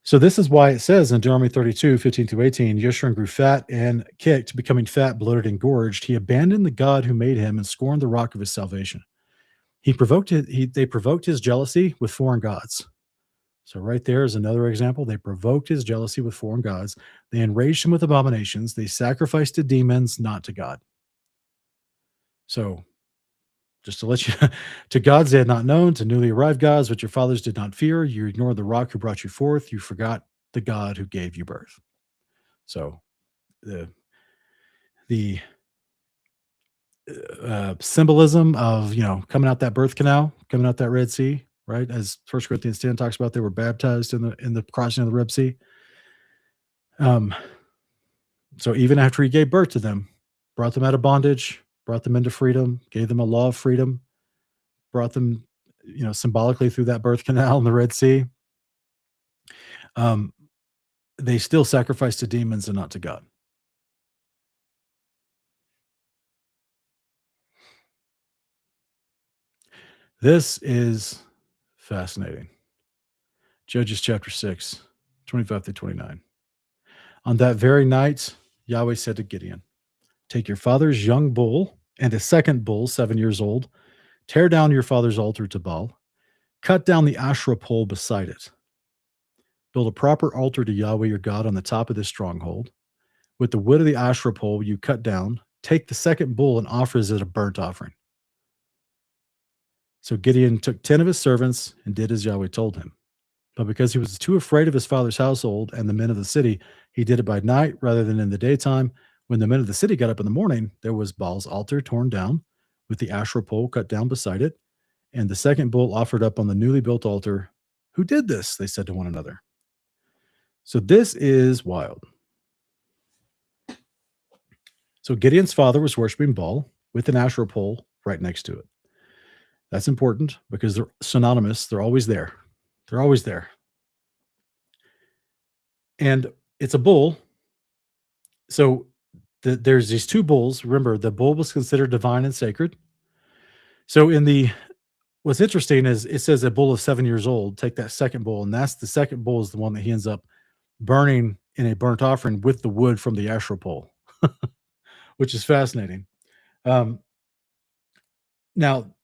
So this is why it says in Deuteronomy 32, 15 through 18, Yeshurun grew fat and kicked, becoming fat, bloated, and gorged. He abandoned the God who made him and scorned the rock of his salvation. They provoked his jealousy with foreign gods. So right there is another example. They provoked his jealousy with foreign gods. They enraged him with abominations. They sacrificed to demons, not to God. So just to let you, to gods they had not known, to newly arrived gods which your fathers did not fear, you ignored the rock who brought you forth. You forgot the God who gave you birth. So the symbolism of, coming out that birth canal, coming out that Red Sea, right? As 1 Corinthians 10 talks about, they were baptized in the crossing of the Red Sea. So even after he gave birth to them, brought them out of bondage, brought them into freedom, gave them a law of freedom, brought them, symbolically through that birth canal in the Red Sea. They still sacrificed to demons and not to God. This is fascinating. Judges chapter 6, 25 through 29. On that very night, Yahweh said to Gideon, take your father's young bull and a second bull, 7 years old, tear down your father's altar to Baal, cut down the Asherah pole beside it. Build a proper altar to Yahweh your God on the top of this stronghold. With the wood of the Asherah pole you cut down, take the second bull and offer it as a burnt offering. So Gideon took 10 of his servants and did as Yahweh told him. But because he was too afraid of his father's household and the men of the city, he did it by night rather than in the daytime. When the men of the city got up in the morning, there was Baal's altar torn down, with the Asherah pole cut down beside it, and the second bull offered up on the newly built altar. Who did this? They said to one another. So this is wild. So Gideon's father was worshiping Baal with an Asherah pole right next to it. That's important because they're synonymous. They're always there. They're always there. And it's a bull. So there's these two bulls. Remember, the bull was considered divine and sacred. So what's interesting is it says a bull of 7 years old, take that second bull, and that's the second bull is the one that he ends up burning in a burnt offering with the wood from the Asherah pole, which is fascinating. Now,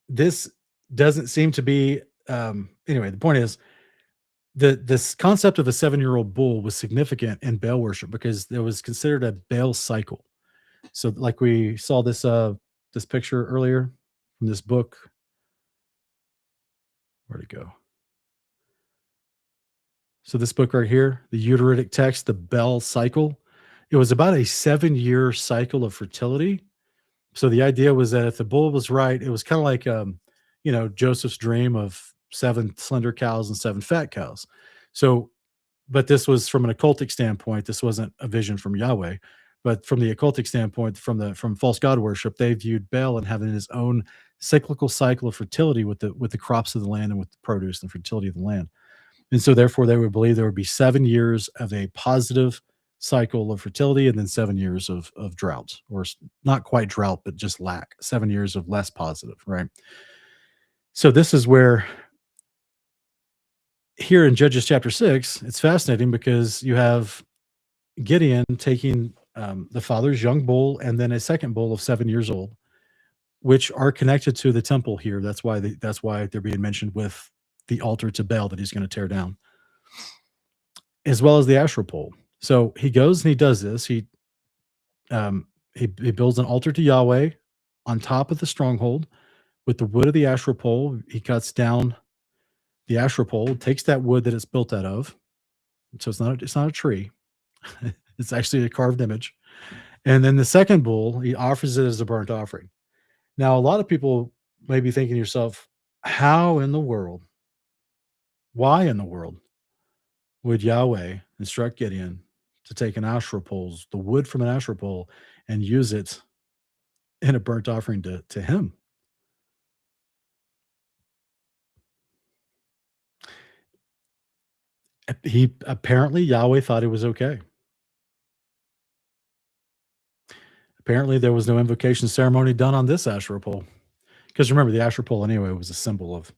this doesn't seem to be, anyway, the point is, this concept of a 7-year-old bull was significant in Baal worship because it was considered a Baal cycle. So like we saw this picture earlier from this book. Where'd it go? So this book right here, the Uteratic Text, the Baal cycle, it was about a 7-year cycle of fertility. So the idea was that if the bull was right, it was kind of like, Joseph's dream of 7 slender cows and 7 fat cows. So, but this was from an occultic standpoint. This wasn't a vision from Yahweh, but from the occultic standpoint, from false god worship, they viewed Baal and having his own cyclical cycle of fertility with the crops of the land and with the produce and fertility of the land. And so therefore they would believe there would be 7 years of a positive cycle of fertility and then 7 years of drought, or not quite drought, but just lack, 7 years of less positive, right? So this is where here in Judges chapter 6, it's fascinating because you have Gideon taking the father's young bull and then a second bull of 7 years old, which are connected to the temple here. That's why they're being mentioned with the altar to Baal that he's going to tear down, as well as the Asherah pole. So he goes and he does this. He builds an altar to Yahweh on top of the stronghold with the wood of the Asherah pole. He cuts down the Asherah pole, takes that wood that it's built out of. So it's not a tree. It's actually a carved image. And then the second bull, he offers it as a burnt offering. Now, a lot of people Might be thinking to yourself, how in the world, why in the world would Yahweh instruct Gideon to take an Asherah poles, the wood from an Asherah pole, and use it in a burnt offering to him? He apparently Yahweh thought it was okay. Apparently, there was no invocation ceremony done on this Asherah pole. Because remember, the Asherah pole anyway was a symbol of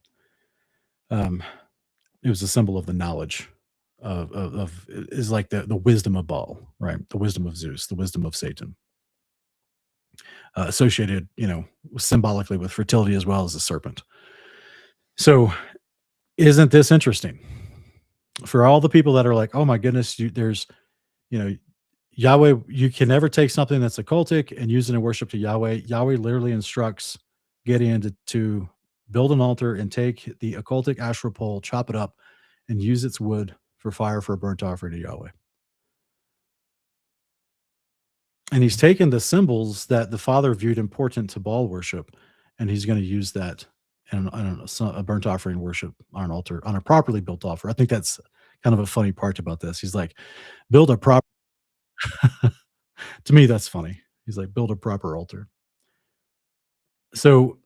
um, it was a symbol of the knowledge of is like the wisdom of Baal, right? The wisdom of Zeus, the wisdom of Satan, associated, symbolically with fertility as well as the serpent. So, isn't this interesting for all the people that are like, "Oh my goodness, there's you know Yahweh, you can never take something that's occultic and use it in worship to Yahweh." Yahweh literally instructs Gideon to build an altar and take the occultic Asherah pole, chop it up, and use its wood for fire for a burnt offering to Yahweh. And he's taken the symbols that the father viewed important to Baal worship, and he's going to use that in a burnt offering worship on an altar, on a properly built altar. I think that's kind of a funny part about this. He's like, build a proper. To me, that's funny. He's like, build a proper altar. So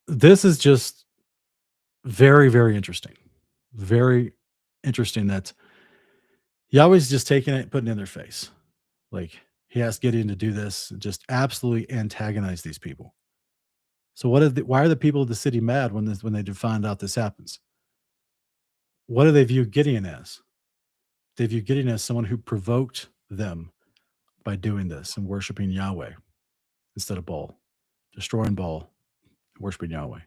this is just very, very interesting. Very interesting that Yahweh's just taking it, putting it in their face. Like he asked Gideon to do this, just absolutely antagonize these people. So why are the people of the city mad when they do find out this happens? What do they view Gideon as? They view Gideon as someone who provoked them by doing this and worshiping Yahweh instead of Baal, destroying Baal, worshiping Yahweh.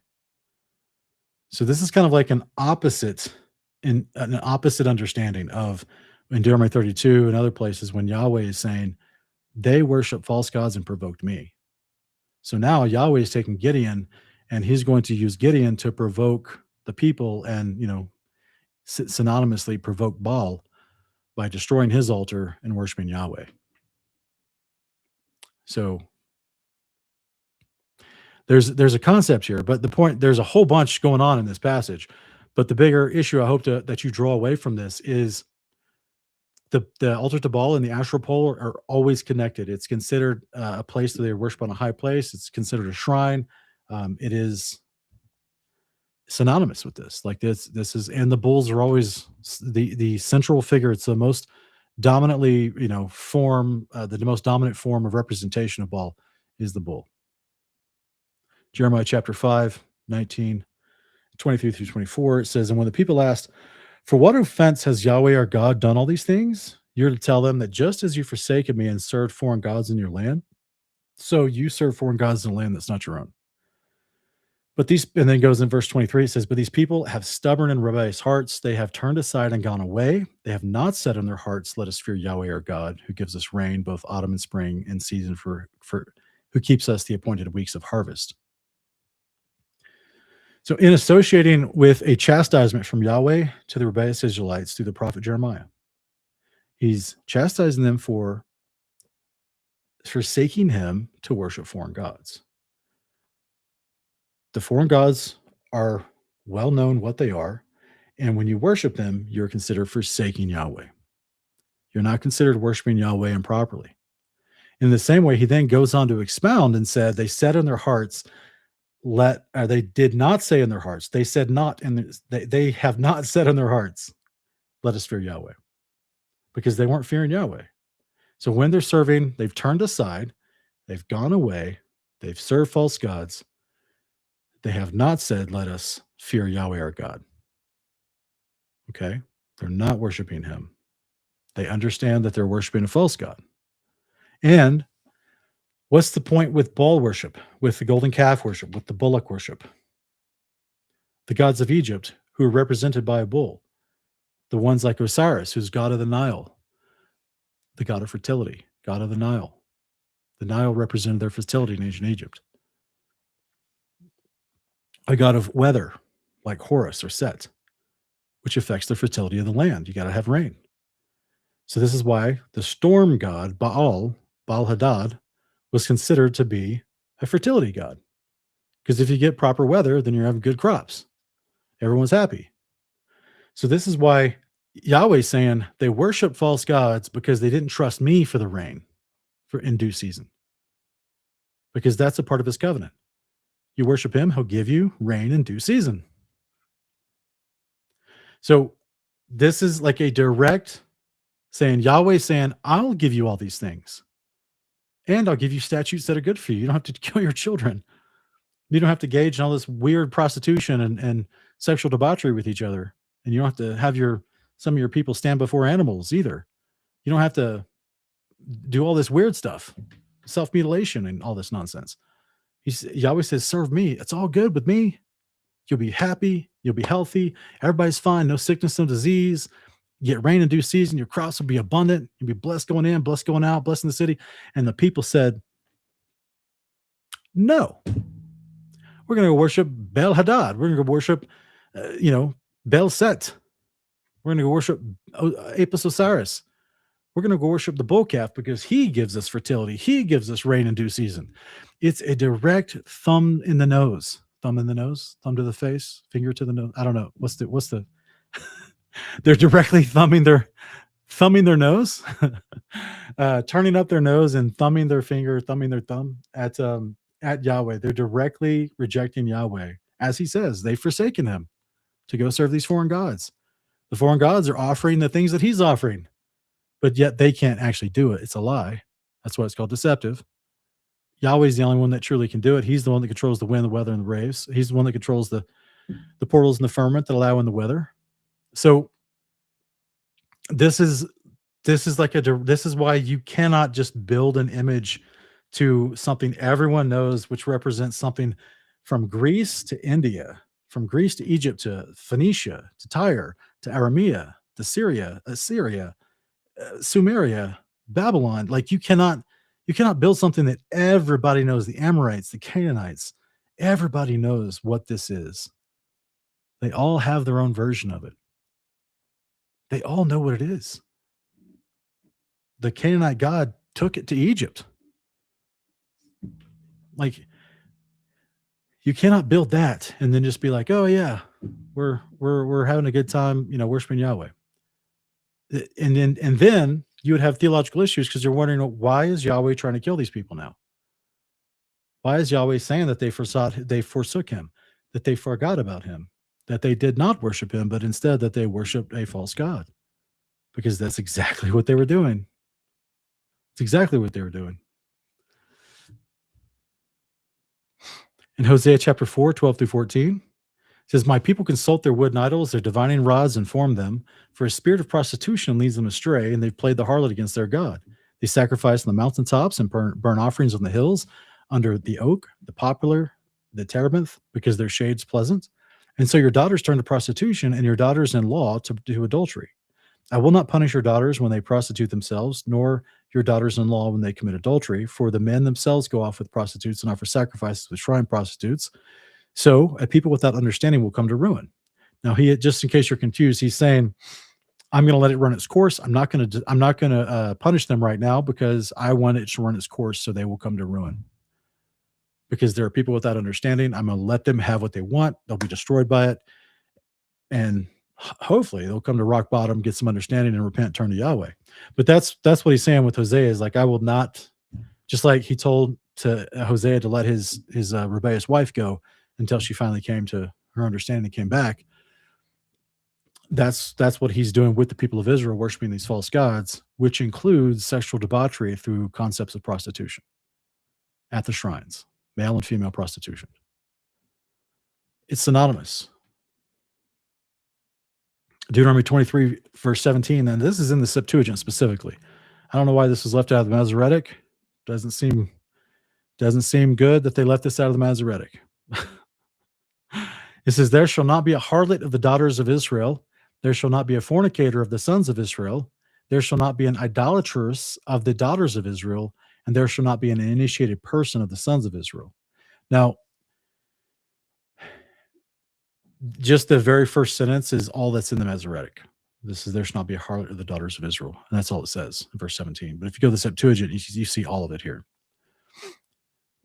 So this is kind of like an opposite understanding of in Jeremiah 32 and other places when Yahweh is saying they worship false gods and provoked me. So now Yahweh is taking Gideon and he's going to use Gideon to provoke the people and, synonymously provoke Baal by destroying his altar and worshiping Yahweh. So there's a concept here, but there's a whole bunch going on in this passage. But the bigger issue I hope that you draw away from this is the altar to Baal and the Asherah pole are always connected. It's considered a place that they worship on a high place. It's considered a shrine. It is synonymous with this. Like this is, and the bulls are always the central figure. It's the most dominantly, the most dominant form of representation of Baal is the bull. Jeremiah chapter 5, 19, 23 through 24, it says, "And when the people asked, 'For what offense has Yahweh our God done all these things?' You're to tell them that just as you forsaken me and served foreign gods in your land, so you serve foreign gods in a land that's not your own. But these," and then goes in verse 23, it says, "But these people have stubborn and rebellious hearts. They have turned aside and gone away. They have not said in their hearts, 'Let us fear Yahweh our God, who gives us rain, both autumn and spring, and season for who keeps us the appointed weeks of harvest.'" So, in associating with a chastisement from Yahweh to the rebellious Israelites through the prophet Jeremiah, he's chastising them for forsaking him to worship foreign gods. The foreign gods are well known what they are. And when you worship them, you're considered forsaking Yahweh. You're not considered worshiping Yahweh improperly. In the same way, he then goes on to expound and said, they said in their hearts, they did not say in their hearts. They said not, and they have not said in their hearts, "Let us fear Yahweh," because they weren't fearing Yahweh. So when they're serving, they've turned aside, they've gone away, they've served false gods. They have not said, "Let us fear Yahweh our God." Okay? They're not worshiping him. They understand that they're worshiping a false god. And what's the point with Baal worship, with the golden calf worship, with the bullock worship? The gods of Egypt, who are represented by a bull, the ones like Osiris, who's god of the Nile, the god of fertility, god of the Nile. The Nile represented their fertility in ancient Egypt. A god of weather, like Horus or Set, which affects the fertility of the land. You got to have rain. So this is why the storm god, Baal Hadad, was considered to be a fertility god Because if you get proper weather, then you're having good crops. Everyone's happy. So this is why Yahweh's saying they worship false gods because they didn't trust me for the rain for in due season. Because that's a part of his covenant. You worship him, he'll give you rain in due season. So this is like a direct saying, Yahweh saying, I'll give you all these things. And I'll give you statutes that are good for you. You don't have to kill your children. You don't have to engage in all this weird prostitution and sexual debauchery with each other. And you don't have to have some of your people stand before animals either. You don't have to do all this weird stuff, self-mutilation and all this nonsense. Yahweh says, serve me. It's all good with me. You'll be happy. You'll be healthy. Everybody's fine. No sickness, no disease. You get rain in due season. Your crops will be abundant. You'll be blessed going in, blessed going out, blessed in the city. And the people said, no, we're going to go worship Baal Hadad. We're going to go worship, Baal Set. We're going to go worship Apis Osiris. We're going to go worship the bull calf because he gives us fertility. He gives us rain in due season. It's a direct thumb in the nose, thumb in the nose, thumb to the face, finger to the nose. I don't know. What's the, they're directly thumbing their nose, turning up their nose and thumbing their finger, thumbing their thumb at Yahweh. They're directly rejecting Yahweh. As he says, they've forsaken him to go serve these foreign gods. The foreign gods are offering the things that he's offering, but yet they can't actually do it. It's a lie. That's why it's called deceptive. Yahweh's the only one that truly can do it. He's the one that controls the wind, the weather, and the waves. He's the one that controls the portals and the firmament that allow in the weather. So this is why you cannot just build an image to something everyone knows, which represents something from Greece to India, from Greece to Egypt to Phoenicia to Tyre to Aramea to Syria, Assyria, Sumeria, Babylon. Like you cannot build something that everybody knows. The Amorites, the Canaanites, everybody knows what this is. They all have their own version of it. They all know what it is. The Canaanite God took it to Egypt. Like you cannot build that and then just be like, oh yeah, we're having a good time, worshiping Yahweh. And then you would have theological issues because you're wondering, why is Yahweh trying to kill these people now? Why is Yahweh saying that they forsook him, that they forgot about him, that they did not worship him, but instead that they worshiped a false god? Because that's exactly what they were doing. It's exactly what they were doing. In Hosea chapter 4, 12 through 14, it says, my people consult their wooden idols, their divining rods inform them, for a spirit of prostitution leads them astray, and they've played the harlot against their God. They sacrifice on the mountaintops and burn offerings on the hills, under the oak, the poplar, the terebinth, because their shade's pleasant. And so your daughters turn to prostitution, and your daughters-in-law to adultery. I will not punish your daughters when they prostitute themselves, nor your daughters-in-law when they commit adultery, for the men themselves go off with prostitutes and offer sacrifices with shrine prostitutes. So a people without understanding will come to ruin. Now, just in case you're confused, he's saying, I'm going to let it run its course. I'm not going to punish them right now because I want it to run its course so they will come to ruin. Because there are people without understanding. I'm going to let them have what they want. They'll be destroyed by it. And hopefully they'll come to rock bottom, get some understanding and repent, turn to Yahweh. But that's what he's saying with Hosea is like, I will not, just like he told to Hosea to let his rebellious wife go until she finally came to her understanding and came back. That's what he's doing with the people of Israel, worshiping these false gods, which includes sexual debauchery through concepts of prostitution at the shrines, male and female prostitution. It's synonymous. Deuteronomy 23, verse 17, and this is in the Septuagint specifically. I don't know why this was left out of the Masoretic. Doesn't seem good that they left this out of the Masoretic. It says, there shall not be a harlot of the daughters of Israel. There shall not be a fornicator of the sons of Israel. There shall not be an idolatress of the daughters of Israel. And there shall not be an initiated person of the sons of Israel. Now, just the very first sentence is all that's in the Masoretic. This is, there shall not be a harlot of the daughters of Israel. And that's all it says in verse 17. But if you go to the Septuagint, you see all of it here.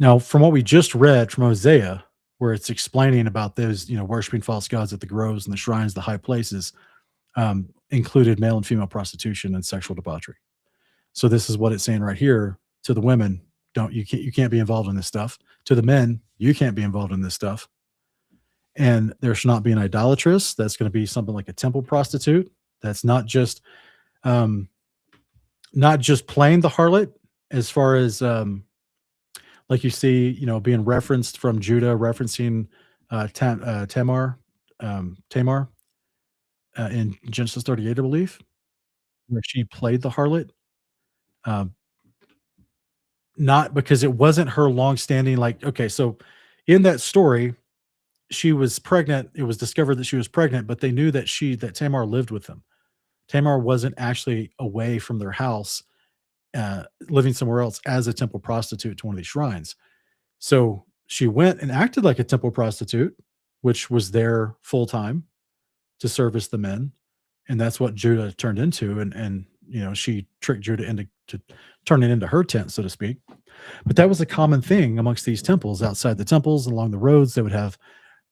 Now, from what we just read from Hosea, where it's explaining about those, worshiping false gods at the groves and the shrines, the high places, included male and female prostitution and sexual debauchery. So this is what it's saying right here to the women: you can't be involved in this stuff. To the men, you can't be involved in this stuff. And there should not be an idolatress. That's going to be something like a temple prostitute. That's um, not just playing the harlot, as far as like you see, being referenced from Judah, referencing Tamar in Genesis 38, I believe, where she played the harlot. Um, Not because it wasn't her long-standing, like, okay, so in that story, she was pregnant. It was discovered that she was pregnant, but they knew that Tamar lived with them. Tamar wasn't actually away from their house, living somewhere else as a temple prostitute to one of these shrines. So she went and acted like a temple prostitute, which was there full time to service the men, and that's what Judah turned into. And she tricked Judah into to turning into her tent, so to speak. But that was a common thing amongst these temples. Outside the temples, along the roads, they would have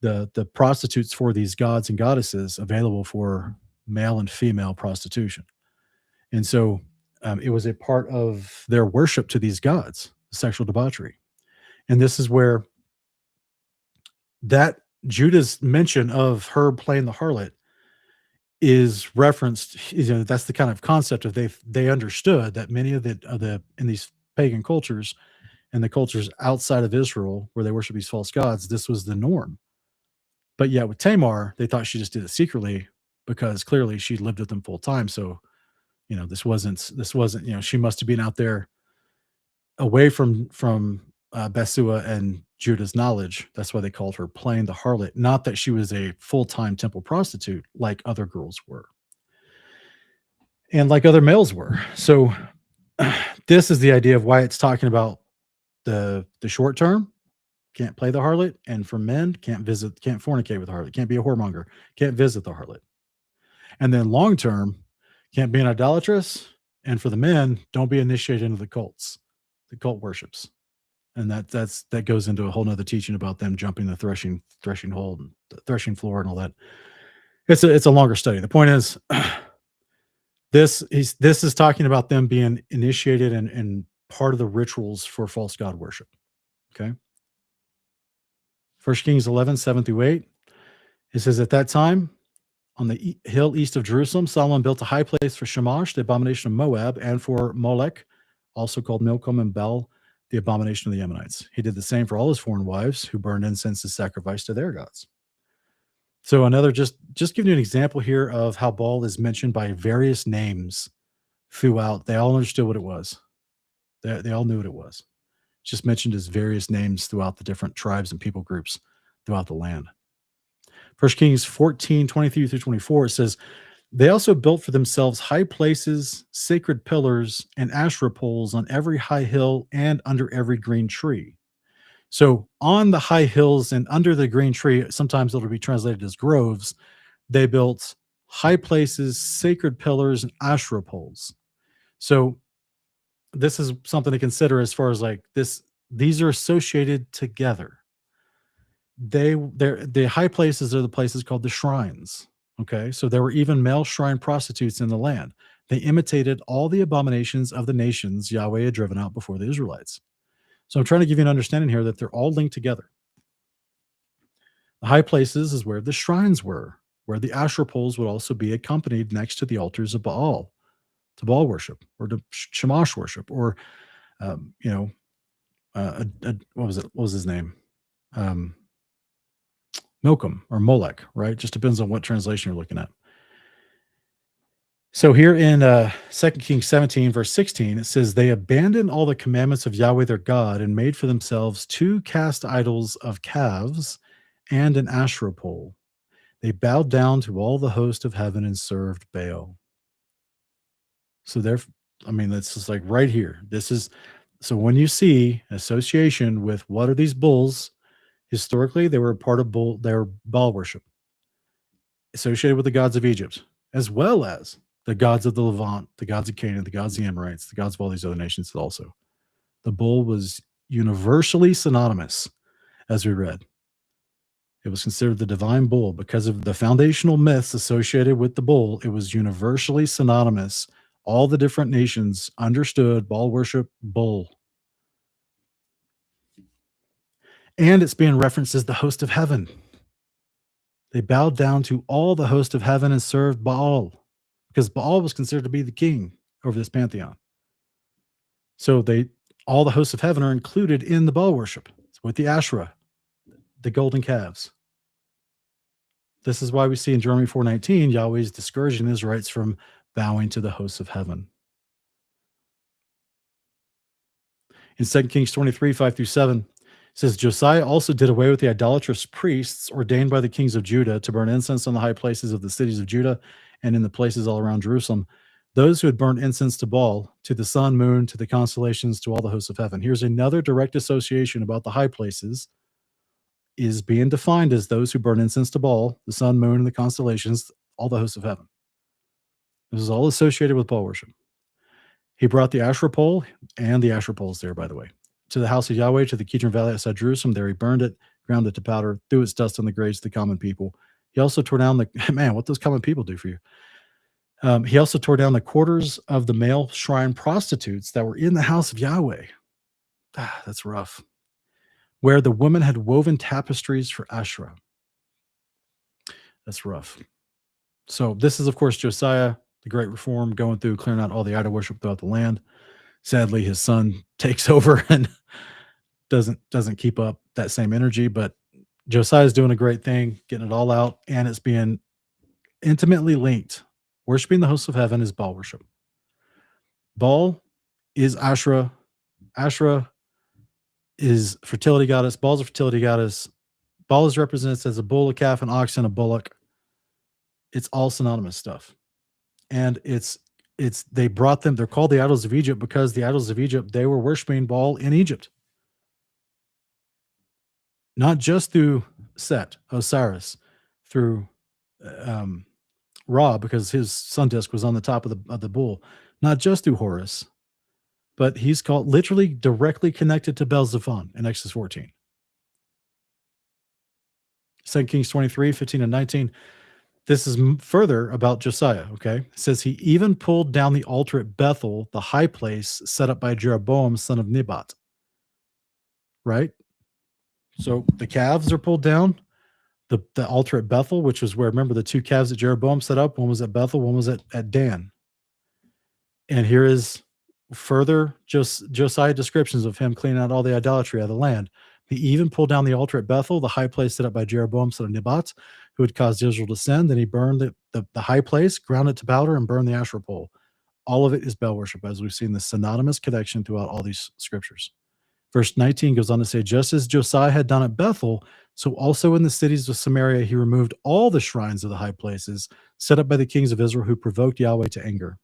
the prostitutes for these gods and goddesses available for male and female prostitution. And so it was a part of their worship to these gods, sexual debauchery. And this is where that Judah's mention of her playing the harlot is referenced. That's the kind of concept of they understood that many of the in these pagan cultures and the cultures outside of Israel where they worship these false gods, this was the norm. But yet with Tamar, they thought she just did it secretly because clearly she lived with them full time. So, this wasn't, she must have been out there away from Bethsua and Judah's knowledge. That's why they called her playing the harlot, not that she was a full-time temple prostitute like other girls were and like other males were. So this is the idea of why it's talking about the short term, can't play the harlot, and for men, can't fornicate with the harlot, can't be a whoremonger, can't visit the harlot. And then long term, can't be an idolatress, and for the men, don't be initiated into the cult worships. And that goes into a whole nother teaching about them jumping the threshing hole and the threshing floor and all that. It's a longer study. The point is, this is talking about them being initiated and part of the rituals for false god worship. Okay. 1 Kings 11, 7 through 8. It says, at that time, on the hill east of Jerusalem, Solomon built a high place for Shamash, the abomination of Moab, and for Molech, also called Milcom, and Baal, the abomination of the Ammonites. He did the same for all his foreign wives who burned incense as sacrifice to their gods. So another, just giving you an example here of how Baal is mentioned by various names throughout. They all understood what it was. They all knew what it was. It's just mentioned as various names throughout the different tribes and people groups throughout the land. 1 Kings 14, 23 through 24, it says, they also built for themselves high places, sacred pillars, and Asherah poles on every high hill and under every green tree. So on the high hills and under the green tree, sometimes it'll be translated as groves, they built high places, sacred pillars, and Asherah poles. So this is something to consider as far as like this. These are associated together. The high places are the places called the shrines. Okay, so there were even male shrine prostitutes in the land. They imitated all the abominations of the nations Yahweh had driven out before the Israelites. So I'm trying to give you an understanding here that they're all linked together. The high places is where the shrines were, where the Asherah poles would also be accompanied next to the altars of Baal, to Baal worship, or to Shamash worship, or what was it? What was his name? Milcom or Molech, right? Just depends on what translation you're looking at. So here in 2 Kings 17, verse 16, it says, they abandoned all the commandments of Yahweh their God and made for themselves 2 cast idols of calves and an Asherah pole. They bowed down to all the host of heaven and served Baal. So that's just like right here. So when you see association with what are these bulls, historically, they were a part of their Baal worship, associated with the gods of Egypt, as well as the gods of the Levant, the gods of Canaan, the gods of the Amorites, the gods of all these other nations also. The bull was universally synonymous, as we read. It was considered the divine bull because of the foundational myths associated with the bull. It was universally synonymous. All the different nations understood Baal worship, bull. And it's being referenced as the host of heaven. They bowed down to all the host of heaven and served Baal because Baal was considered to be the king over this pantheon. So all the hosts of heaven are included in the Baal worship with the Asherah, the golden calves. This is why we see in Deuteronomy 4:19, Yahweh's discouraging the Israelites from bowing to the hosts of heaven. In 2 Kings 23, 5-7, it says, Josiah also did away with the idolatrous priests ordained by the kings of Judah to burn incense on the high places of the cities of Judah and in the places all around Jerusalem. Those who had burned incense to Baal, to the sun, moon, to the constellations, to all the hosts of heaven. Here's another direct association about the high places is being defined as those who burn incense to Baal, the sun, moon, and the constellations, all the hosts of heaven. This is all associated with Baal worship. He brought the Asherah pole, and the Asherah pole is there, by the way, to the house of Yahweh, to the Kidron Valley outside Jerusalem. There he burned it, ground it to powder, threw its dust on the graves of the common people. He also tore down man, what those common people do for you. He also tore down the quarters of the male shrine prostitutes that were in the house of Yahweh. That's rough. Where the women had woven tapestries for Asherah. That's rough. So this is, of course, Josiah, the great reform, going through, clearing out all the idol worship throughout the land. Sadly, his son takes over and doesn't keep up that same energy, but Josiah's doing a great thing, getting it all out, and it's being intimately linked. Worshiping the hosts of heaven is Baal worship. Baal is Asherah. Asherah is fertility goddess. Baal's a fertility goddess. Baal is represented as a bull, a calf, an ox, and a bullock. It's all synonymous stuff. And they brought them, they're called the idols of Egypt because the idols of Egypt, they were worshiping Baal in Egypt. Not just through Set, Osiris, through Ra, because his sun disk was on the top of the bull. Not just through Horus, but he's called literally directly connected to Beelzebub in Exodus 14. 2 Kings 23, 15 and 19. This is further about Josiah, okay? It says he even pulled down the altar at Bethel, the high place set up by Jeroboam, son of Nebat. Right? So the calves are pulled down. The altar at Bethel, which was where, remember, the two calves that Jeroboam set up, one was at Bethel, one was at Dan. And here is further Josiah descriptions of him cleaning out all the idolatry out of the land. He even pulled down the altar at Bethel, the high place set up by Jeroboam, son of Nebat, who had caused Israel to sin. Then he burned the high place, ground it to powder, and burned the Asherah pole. All of it is Baal worship, as we've seen the synonymous connection throughout all these scriptures. Verse 19 goes on to say, just as Josiah had done at Bethel, so also in the cities of Samaria he removed all the shrines of the high places set up by the kings of Israel who provoked Yahweh to anger.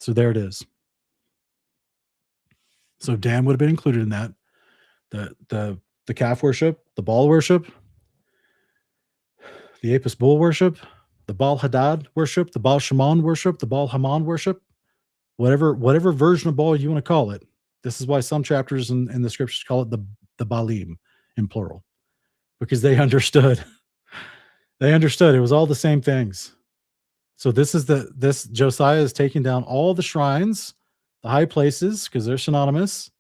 So there it is. So Dan would have been included in that. The calf worship, the Baal worship, the Apis bull worship, the Baal Hadad worship, the Baal Shimon worship, the Baal Haman worship, whatever version of Baal you want to call it. This is why some chapters in the scriptures call it the Baalim in plural, because they understood. They understood it was all the same things. So this Josiah is taking down all the shrines, the high places, because they're synonymous.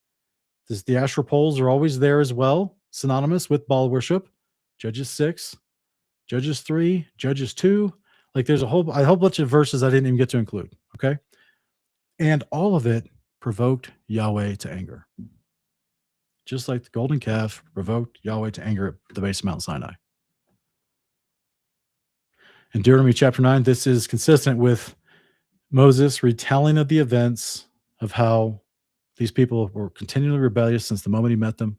The Asherah poles are always there as well, synonymous with Baal worship. Judges 6, Judges 3, Judges 2. Like there's a whole bunch of verses I didn't even get to include. Okay. And all of it provoked Yahweh to anger. Just like the golden calf provoked Yahweh to anger at the base of Mount Sinai. In Deuteronomy chapter 9, this is consistent with Moses' retelling of the events of how these people were continually rebellious since the moment he met them.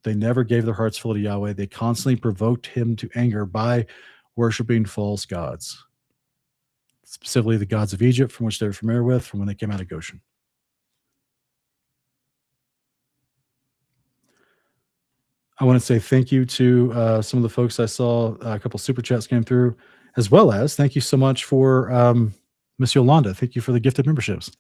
They never gave their hearts fully to Yahweh. They constantly provoked him to anger by worshiping false gods, specifically the gods of Egypt, from which they were familiar with from when they came out of Goshen. I want to say thank you to some of the folks I saw. A couple super chats came through, as well as thank you so much for Miss Yolanda. Thank you for the gifted memberships.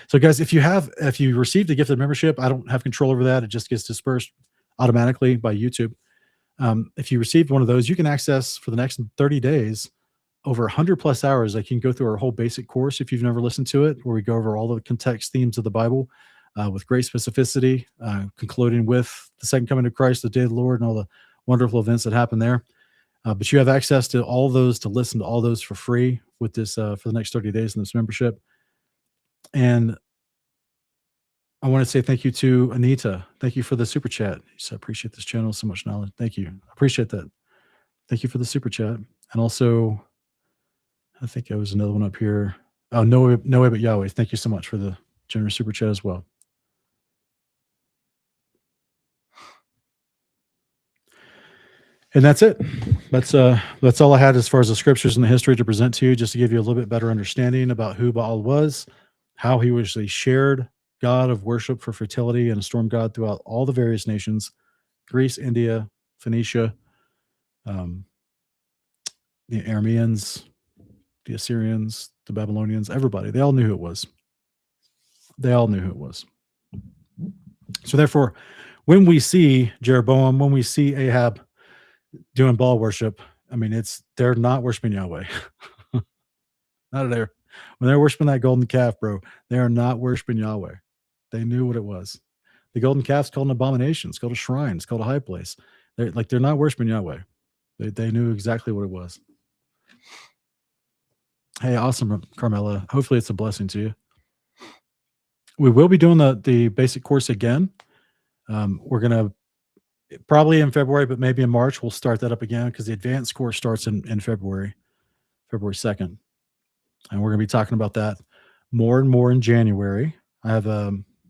So guys, if you received a gifted membership, I don't have control over that. It just gets dispersed automatically by YouTube. If you received one of those, you can access for the next 30 days over 100 plus hours. Like you can go through our whole basic course if you've never listened to it, where we go over all the context themes of the Bible with great specificity, concluding with the second coming of Christ, the day of the Lord, and all the wonderful events that happen there. But you have access to all those to listen to all those for free with this for the next 30 days in this membership. And I want to say thank you to Anita. Thank you for the super chat. I appreciate this channel so much knowledge. Thank you. I appreciate that. Thank you for the super chat. And also, I think there was another one up here. Oh, no way but Yahweh. Thank you so much for the generous super chat as well. And that's it. That's all I had as far as the scriptures and the history to present to you, just to give you a little bit better understanding about who Baal was, how he was a shared god of worship for fertility and a storm god throughout all the various nations, Greece, India, Phoenicia, the Arameans, the Assyrians, the Babylonians, everybody. They all knew who it was. They all knew who it was. So therefore, when we see Jeroboam, when we see Ahab doing Baal worship, I mean, they're not worshiping Yahweh. Not there. When they're worshiping that golden calf, bro, they are not worshiping Yahweh. They knew what it was. The golden calf's called an abomination. It's called a shrine. It's called a high place. They're not worshiping Yahweh. They knew exactly what it was. Hey, awesome, Carmela. Hopefully it's a blessing to you. We will be doing the basic course again. We're going to probably in February, but maybe in March, we'll start that up again because the advanced course starts in February 2nd. And we're going to be talking about that more and more in January. I have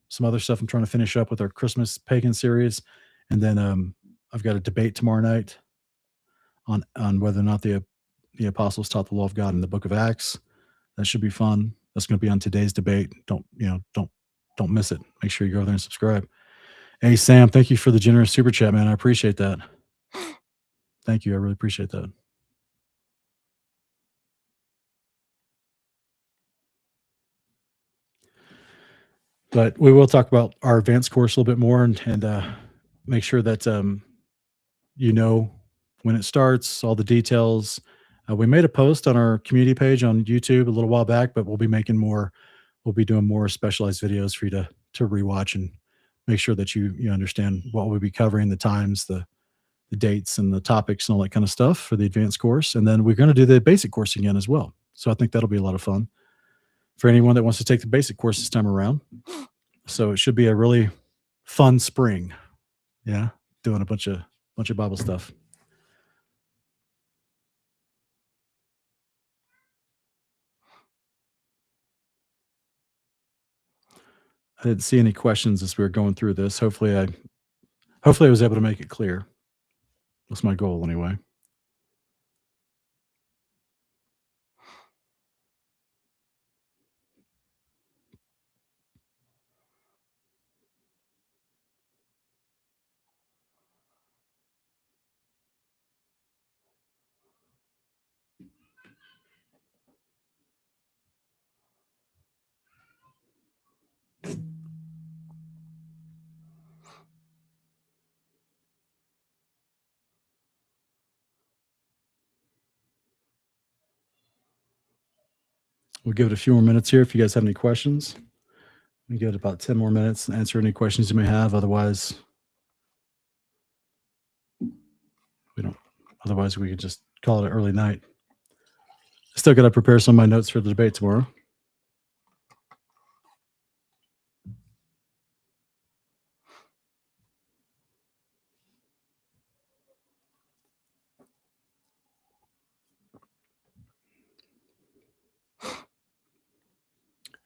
some other stuff I'm trying to finish up with our Christmas pagan series. And then I've got a debate tomorrow night on whether or not the apostles taught the law of God in the book of Acts. That should be fun. That's going to be on today's debate. Don't miss it. Make sure you go over there and subscribe. Hey, Sam, thank you for the generous super chat, man. I appreciate that. Thank you. I really appreciate that. But we will talk about our advanced course a little bit more and make sure that you know when it starts, all the details. We made a post on our community page on YouTube a little while back, but we'll be making more. We'll be doing more specialized videos for you to rewatch and make sure that you understand what we'll be covering, the times, the dates, and the topics, and all that kind of stuff for the advanced course. And then we're going to do the basic course again as well. So I think that'll be a lot of fun for anyone that wants to take the basic course this time around. So it should be a really fun spring. Yeah, doing a bunch of Bible stuff. I didn't see any questions as we were going through this. Hopefully I was able to make it clear. That's my goal anyway. We'll give it a few more minutes here if you guys have any questions. We give it about 10 more minutes to answer any questions you may have. Otherwise, we could just call it an early night. Still got to prepare some of my notes for the debate tomorrow.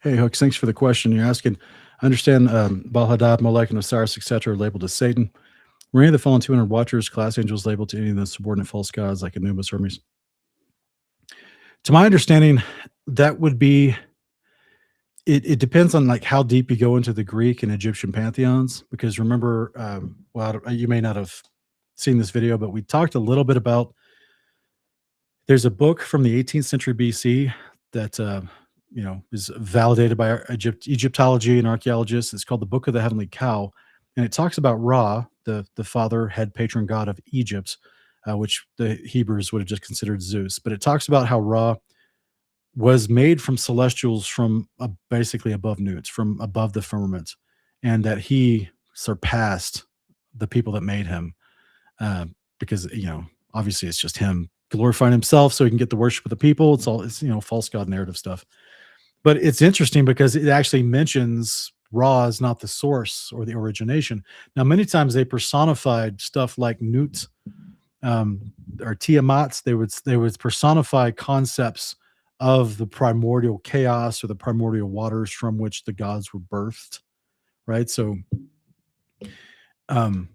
Hey, Hooks, thanks for the question. You're asking, I understand Baal Hadad, Molech, and Osiris, etc., are labeled as Satan. Were any of the fallen 200 watchers, class angels, labeled to any of the subordinate false gods like Anubis, Hermes? To my understanding, that would be, it depends on like how deep you go into the Greek and Egyptian pantheons, because remember, you may not have seen this video, but we talked a little bit about, there's a book from the 18th century BC that is validated by Egyptology and archaeologists. It's called the Book of the Heavenly Cow, and it talks about Ra, the father head patron god of Egypt, which the Hebrews would have just considered Zeus. But it talks about how Ra was made from celestials from basically above newts, from above the firmament, and that he surpassed the people that made him, uh, because obviously it's just him glorifying himself so he can get the worship of the people. It's false god narrative stuff. But it's interesting because it actually mentions Ra is not the source or the origination. Now, many times they personified stuff like Nut, or Tiamat. They would personify concepts of the primordial chaos or the primordial waters from which the gods were birthed. Right. So um,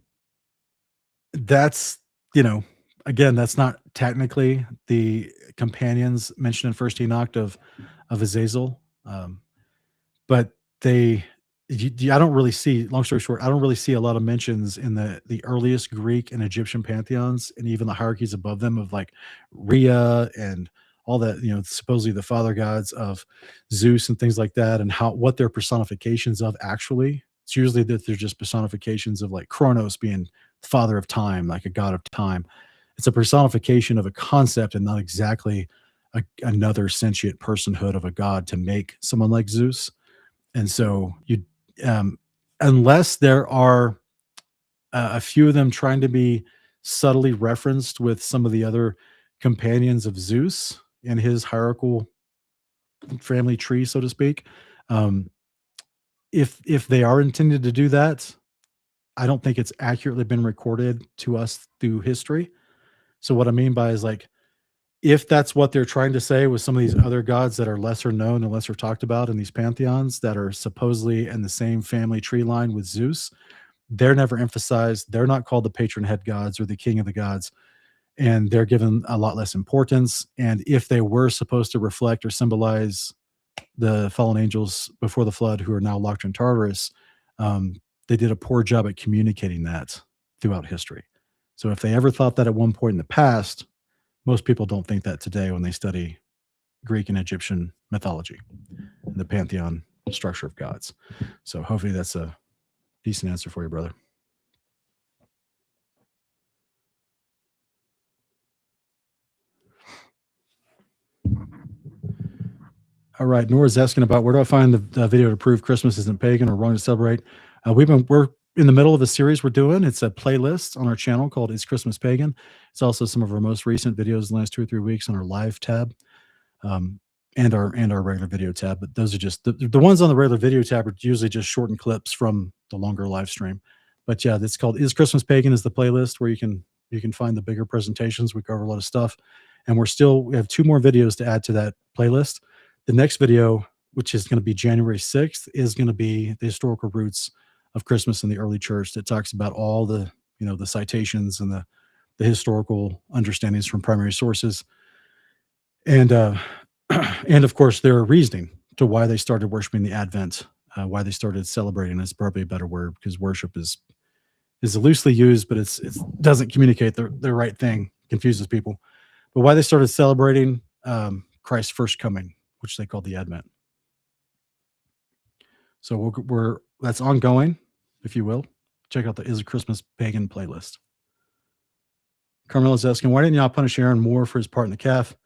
that's you know again, that's not technically the companions mentioned in First Enoch of Azazel. But they I don't really see, long story short, I don't really see a lot of mentions in the earliest Greek and Egyptian pantheons, and even the hierarchies above them, of like Rhea and all that, supposedly the father gods of Zeus and things like that, and what they're personifications of actually. It's usually that they're just personifications of like Kronos being father of time, like a god of time. It's a personification of a concept and not exactly another sentient personhood of a god to make someone like Zeus. And so um, unless there are a few of them trying to be subtly referenced with some of the other companions of Zeus in his hierarchical family tree, so to speak, um, if they are intended to do that, I don't think it's accurately been recorded to us through history. So what I mean by is like, if that's what they're trying to say with some of these other gods that are lesser known and lesser talked about in these pantheons that are supposedly in the same family tree line with Zeus, they're never emphasized. They're not called the patron head gods or the king of the gods, and they're given a lot less importance. And if they were supposed to reflect or symbolize the fallen angels before the flood who are now locked in Tartarus, um, they did a poor job at communicating that throughout history. So if they ever thought that at one point in the past, most people don't think that today when they study Greek and Egyptian mythology and the pantheon structure of gods. So hopefully that's a decent answer for you, brother. All right, Nora's asking about where do I find the video to prove Christmas isn't pagan or wrong to celebrate. We're in the middle of a series we're doing. It's a playlist on our channel called "Is Christmas Pagan?" It's also some of our most recent videos in the last 2 or 3 weeks on our live tab, um, and our regular video tab. But those are just the ones on the regular video tab are usually just shortened clips from the longer live stream. But yeah, it's called "Is Christmas Pagan?" is the playlist where you can find the bigger presentations. We cover a lot of stuff, and we have 2 more videos to add to that playlist. The next video, which is going to be January 6th, is going to be the historical roots of Christmas in the early church. That talks about all the citations and the historical understandings from primary sources, and and of course their reasoning to why they started worshiping the Advent, why they started celebrating. Is probably a better word because worship is loosely used, but it doesn't communicate the right thing, confuses people. But why they started celebrating Christ's first coming, which they called the Advent. So that's ongoing, if you will. Check out the Is a Christmas Pagan playlist. Carmela's asking, why didn't y'all punish Aaron more for his part in the calf?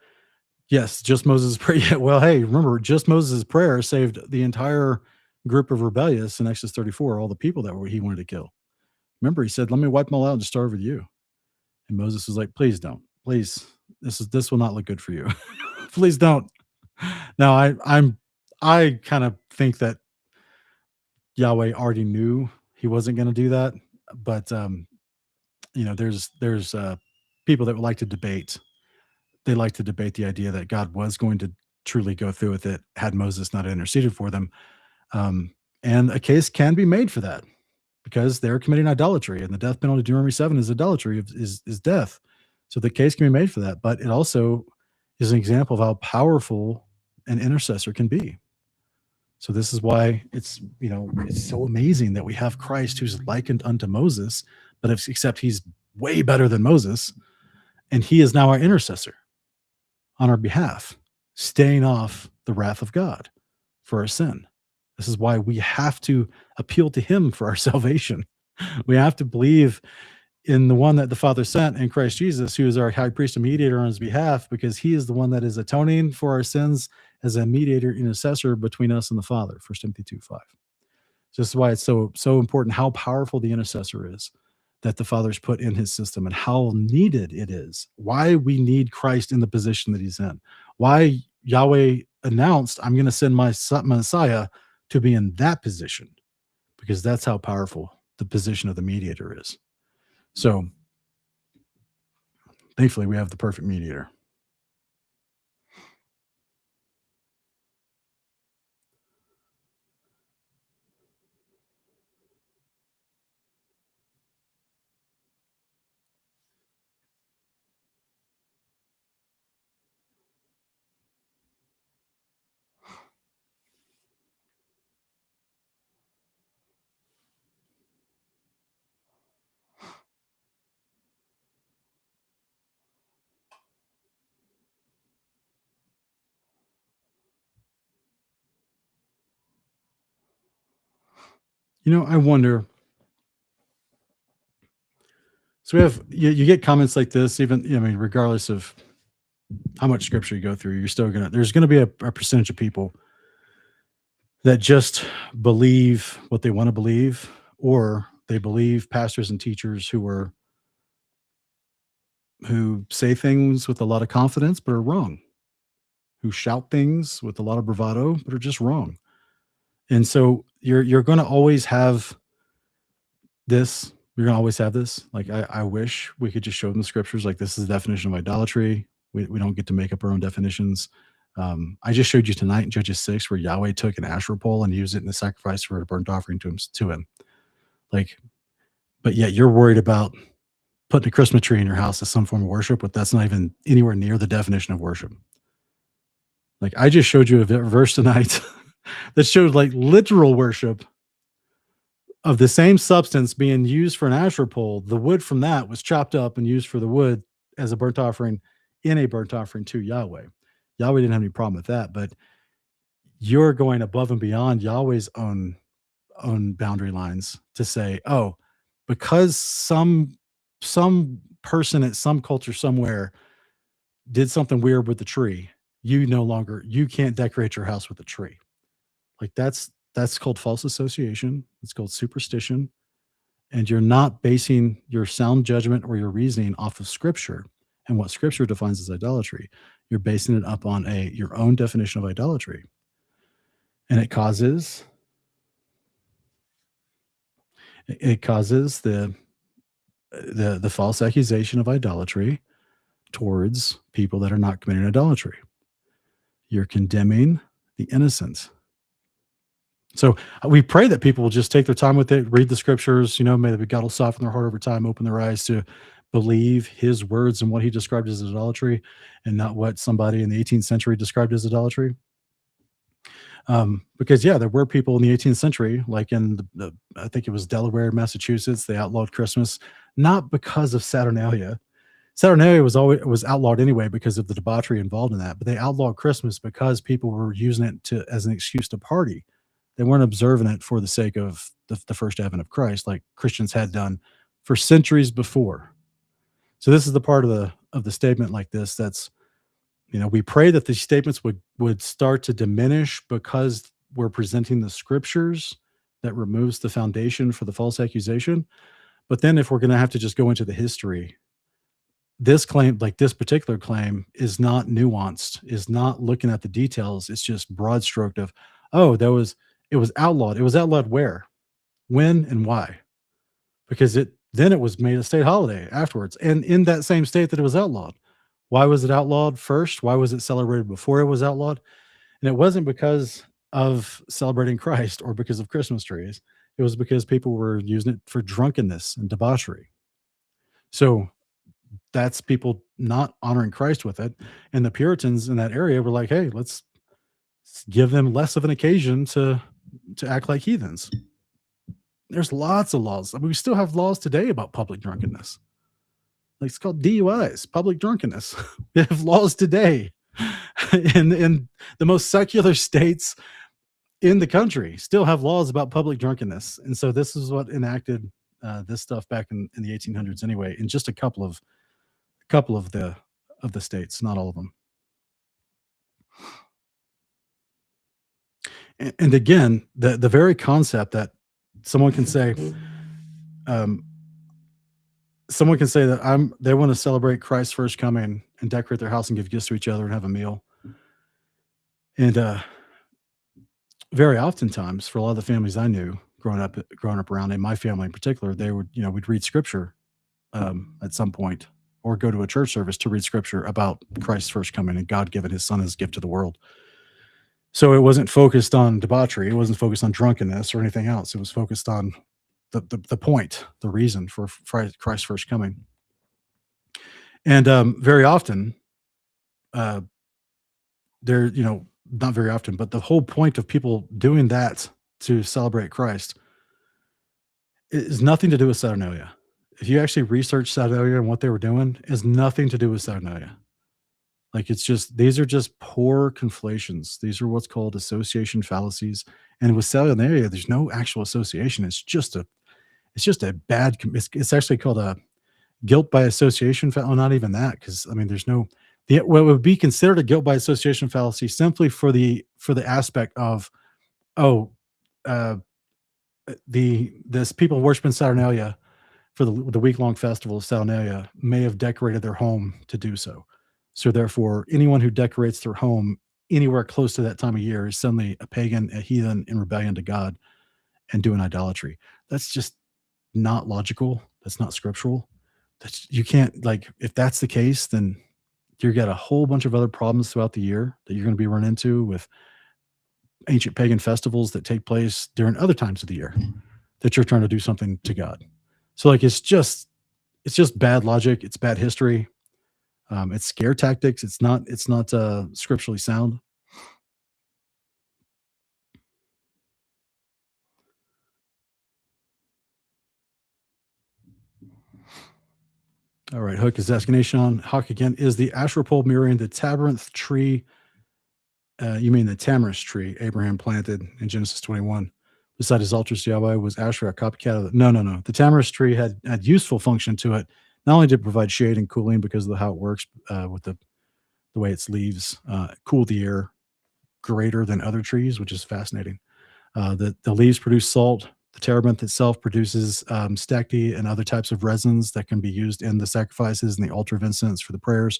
Yes, just Moses' prayer. Yeah, well, hey, remember, just Moses' prayer saved the entire group of rebellious in Exodus 34, all the people that he wanted to kill. Remember, he said, let me wipe them all out and just start with you. And Moses was like, please don't. Please, this will not look good for you. Please don't. Now, I kind of think that Yahweh already knew he wasn't going to do that, but there's people that would like to debate. They like to debate the idea that God was going to truly go through with it had Moses not interceded for them, and a case can be made for that because they're committing idolatry, and the death penalty, Deuteronomy 7, is idolatry, is death. So the case can be made for that, but it also is an example of how powerful an intercessor can be. So this is why it's so amazing that we have Christ who's likened unto Moses, but except he's way better than Moses, and he is now our intercessor on our behalf, staying off the wrath of God for our sin. This is why we have to appeal to him for our salvation. We have to believe in the one that the Father sent in Christ Jesus, who is our high priest and mediator on his behalf, because he is the one that is atoning for our sins as a mediator intercessor between us and the Father. 1 Timothy 2:5. This is why it's so important how powerful the intercessor is that the Father's put in his system and how needed it is. Why we need Christ in the position that he's in. Why Yahweh announced, I'm going to send my Messiah to be in that position, because that's how powerful the position of the mediator is. So thankfully, we have the perfect mediator. I wonder. So we have you get comments like this, even I mean, regardless of how much scripture you go through, you're still there's gonna be a percentage of people that just believe what they want to believe, or they believe pastors and teachers who say things with a lot of confidence but are wrong, who shout things with a lot of bravado but are just wrong. And so you're going to always have this. You're going to always have this. Like I wish we could just show them the scriptures. Like this is the definition of idolatry. We don't get to make up our own definitions. I just showed you tonight in Judges 6 where Yahweh took an Asherah pole and used it in the sacrifice for a burnt offering to him. Like, but yet you're worried about putting a Christmas tree in your house as some form of worship, but that's not even anywhere near the definition of worship. Like I just showed you a verse tonight that showed like literal worship of the same substance being used for an Asherah pole. The wood from that was chopped up and used for the wood as a burnt offering in a burnt offering to Yahweh. Yahweh didn't have any problem with that, but you're going above and beyond Yahweh's own boundary lines to say, oh, because some person at some culture somewhere did something weird with the tree, you can't decorate your house with a tree. Like that's called false association. It's called superstition. And you're not basing your sound judgment or your reasoning off of scripture and what scripture defines as idolatry. You're basing it up on your own definition of idolatry. And it causes the false accusation of idolatry towards people that are not committing idolatry. You're condemning the innocent. So we pray that people will just take their time with it, read the scriptures, may God will soften their heart over time, open their eyes to believe his words and what he described as idolatry and not what somebody in the 18th century described as idolatry. Because there were people in the 18th century, like in I think it was Delaware, Massachusetts, they outlawed Christmas, not because of Saturnalia. Saturnalia was outlawed anyway because of the debauchery involved in that, but they outlawed Christmas because people were using it as an excuse to party. They weren't observing it for the sake of the first advent of Christ, like Christians had done for centuries before. So this is the part of the statement like this that's, we pray that these statements would start to diminish because we're presenting the scriptures that removes the foundation for the false accusation. But then if we're going to have to just go into the history, this claim, like this particular claim, is not nuanced, is not looking at the details. It's just broad stroked of, oh, it was outlawed. It was outlawed where, when, and why? Because then it was made a state holiday afterwards. And in that same state that it was outlawed. Why was it outlawed first? Why was it celebrated before it was outlawed? And it wasn't because of celebrating Christ or because of Christmas trees. It was because people were using it for drunkenness and debauchery. So that's people not honoring Christ with it. And the Puritans in that area were like, hey, let's give them less of an occasion to act like heathens. There's lots of laws. I mean, we still have laws today about public drunkenness. Like it's called DUIs, public drunkenness. We have laws today in the most secular states in the country still have laws about public drunkenness. And so this is what enacted this stuff back in the 1800s anyway, in just a couple of the states, not all of them. And again, the very concept that someone can say, um, someone can say that they want to celebrate Christ's first coming and decorate their house and give gifts to each other and have a meal. And very oftentimes, for a lot of the families I knew growing up around, in my family in particular, they would, we'd read scripture at some point, or go to a church service to read scripture about Christ's first coming and God giving his son as a gift to the world. So it wasn't focused on debauchery. It wasn't focused on drunkenness or anything else. It was focused on the point, the reason for Christ's first coming. And very often, uh, there, not very often, but the whole point of people doing that to celebrate Christ is nothing to do with Saturnalia. If you actually research Saturnalia and what they were doing, is nothing to do with Saturnalia. Like, it's just, these are just poor conflations. These are what's called association fallacies. And with Saturnalia, there's no actual association. It's just a bad. It's actually called a guilt by association fallacy. Not even that, because I mean, there's no what would be considered a guilt by association fallacy simply for the aspect of, oh, uh, this people worshiping Saturnalia for the week long festival of Saturnalia may have decorated their home to do so. So therefore, anyone who decorates their home anywhere close to that time of year is suddenly a pagan, a heathen, in rebellion to God, and doing idolatry. That's just not logical. That's not scriptural. That's, you can't, like, if that's the case, then you got a whole bunch of other problems throughout the year that you're going to be running into with ancient pagan festivals that take place during other times of the year that you're trying to do something to God. So like, it's just bad logic. It's bad history. It's scare tactics. It's not scripturally sound. All right, Hook is asking Nation Hawk again. Is the Asherah pole mirroring the tabernacle tree? You mean the tamarisk tree Abraham planted in Genesis 21? Beside his altars to Yahweh, was Asherah a copycat of it? No, no, no. The tamarisk tree had useful function to it. Not only did it provide shade and cooling because of how it works with the way its leaves cool the air greater than other trees, which is fascinating. The leaves produce salt. The terebinth itself produces stacte and other types of resins that can be used in the sacrifices and the altar of incense for the prayers,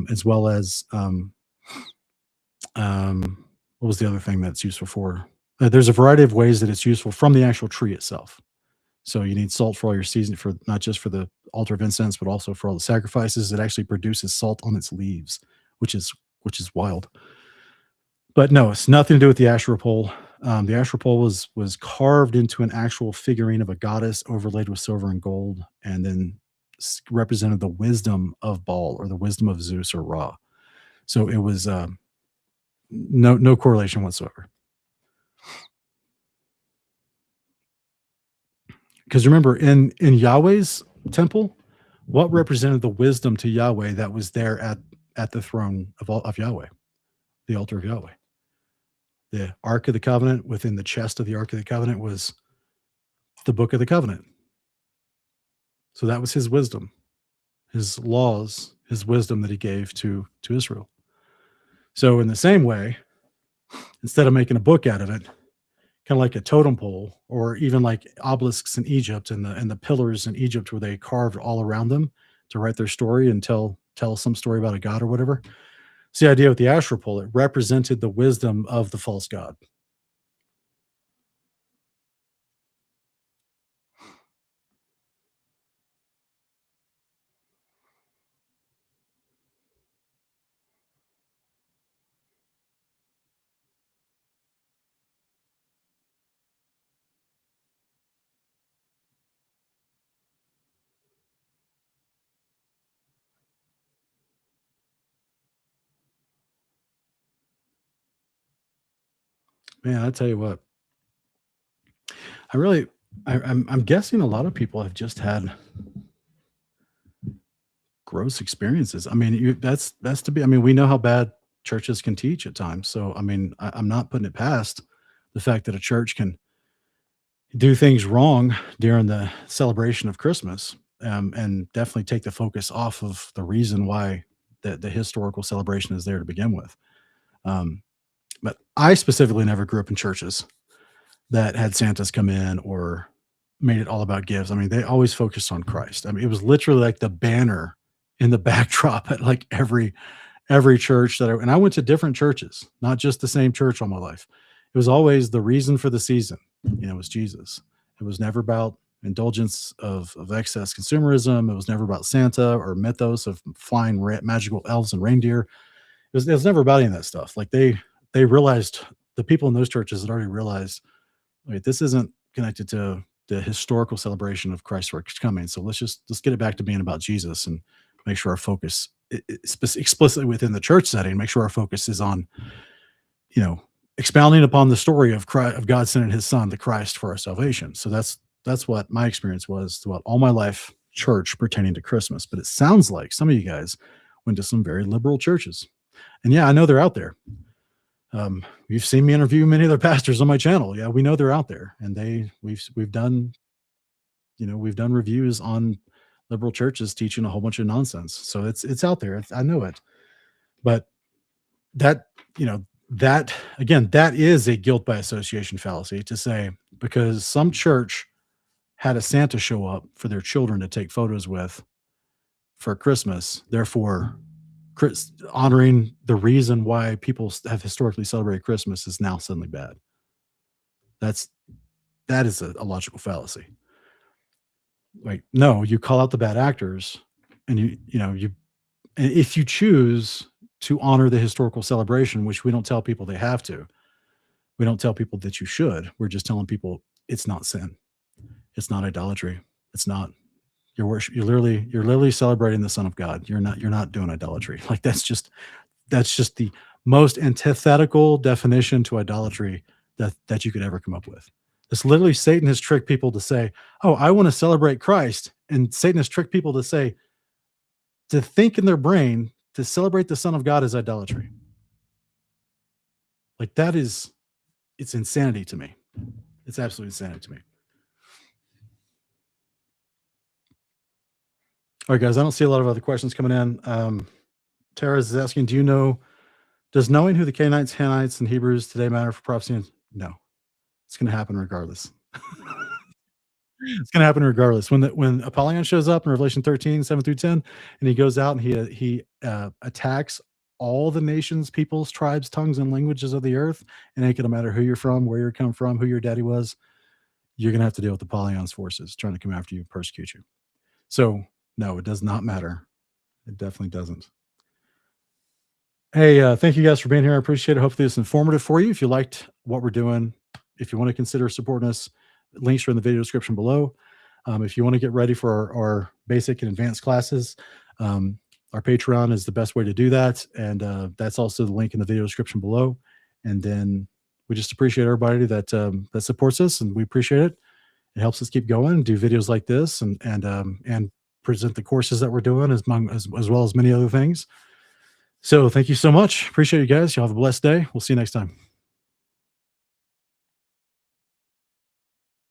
as well as what was the other thing that's useful for? There's a variety of ways that it's useful from the actual tree itself. So you need salt for all your season, for not just for the altar of incense, but also for all the sacrifices. It actually produces salt on its leaves, which is wild. But no, it's nothing to do with the Asherah pole. The Asherah pole was carved into an actual figurine of a goddess overlaid with silver and gold, and then represented the wisdom of Baal, or the wisdom of Zeus or Ra. So it was no correlation whatsoever. Because remember, in Yahweh's temple, what represented the wisdom to Yahweh that was there at the throne of Yahweh, the altar of Yahweh? The Ark of the Covenant, within the chest of the Ark of the Covenant, was the Book of the Covenant. So that was his wisdom, his laws, his wisdom that he gave to Israel. So in the same way, instead of making a book out of it, kind of like a totem pole, or even like obelisks in Egypt, and the pillars in Egypt where they carved all around them to write their story and tell some story about a god or whatever. It's the idea with the Asherah pole. It represented the wisdom of the false god. Man, I tell you what, I really, I'm guessing a lot of people have just had gross experiences. I mean, that's to be. I mean, we know how bad churches can teach at times. So, I mean, I'm not putting it past the fact that a church can do things wrong during the celebration of Christmas, and definitely take the focus off of the reason why the historical celebration is there to begin with. Um, but I specifically never grew up in churches that had Santas come in or made it all about gifts. I mean, they always focused on Christ. I mean, it was literally like the banner in the backdrop at like every church that and I went to different churches, not just the same church all my life. It was always the reason for the season, it was Jesus. It was never about indulgence of excess consumerism. It was never about Santa or mythos of flying magical elves and reindeer. It was never about any of that stuff. Like they realized, the people in those churches had already realized, wait, this isn't connected to the historical celebration of Christ's work coming. So let's get it back to being about Jesus and make sure our focus explicitly within the church setting, make sure our focus is on, you know, expounding upon the story of Christ, of God sending his son, the Christ, for our salvation. So that's what my experience was throughout all my life, church pertaining to Christmas. But it sounds like some of you guys went to some very liberal churches. And yeah, I know they're out there. You've seen me interview many other pastors on my channel. Yeah, we know they're out there, and we've done, we've done reviews on liberal churches teaching a whole bunch of nonsense. So it's out there. I know it, but that that again, that is a guilt by association fallacy to say because some church had a Santa show up for their children to take photos with for Christmas, therefore honoring the reason why people have historically celebrated Christmas is now suddenly bad. That's that is a logical fallacy. Like, no, you call out the bad actors, and you and if you choose to honor the historical celebration, which we don't tell people they have to, we don't tell people that you should. We're just telling people it's not sin, it's not idolatry, it's not your worship. You're literally celebrating the Son of God. You're not doing idolatry. Like that's just the most antithetical definition to idolatry that you could ever come up with. It's literally Satan has tricked people to say, "Oh, I want to celebrate Christ," and Satan has tricked people to say, to think in their brain to celebrate the Son of God is idolatry. Like it's insanity to me. It's absolute insanity to me. All right, guys, I don't see a lot of other questions coming in. Tara is asking, does knowing who the Canaanites, Hanites, and Hebrews today matter for prophecy? No, it's going to happen regardless. It's going to happen regardless. When Apollyon shows up in Revelation 13, 7 through 10, and he goes out and he attacks all the nations, peoples, tribes, tongues, and languages of the earth, and it ain't going to matter who you're from, where you come from, who your daddy was, you're going to have to deal with Apollyon's forces trying to come after you, persecute you. So, no, it does not matter. It definitely doesn't. Hey, thank you guys for being here. I appreciate it. Hopefully, it's informative for you. If you liked what we're doing, if you want to consider supporting us, links are in the video description below. If you want to get ready for our basic and advanced classes, our Patreon is the best way to do that. And that's also the link in the video description below. And then we just appreciate everybody that supports us, and we appreciate it. It helps us keep going and do videos like this and present the courses that we're doing as well as many other things. So thank you so much. Appreciate you guys. Y'all have a blessed day. We'll see you next time.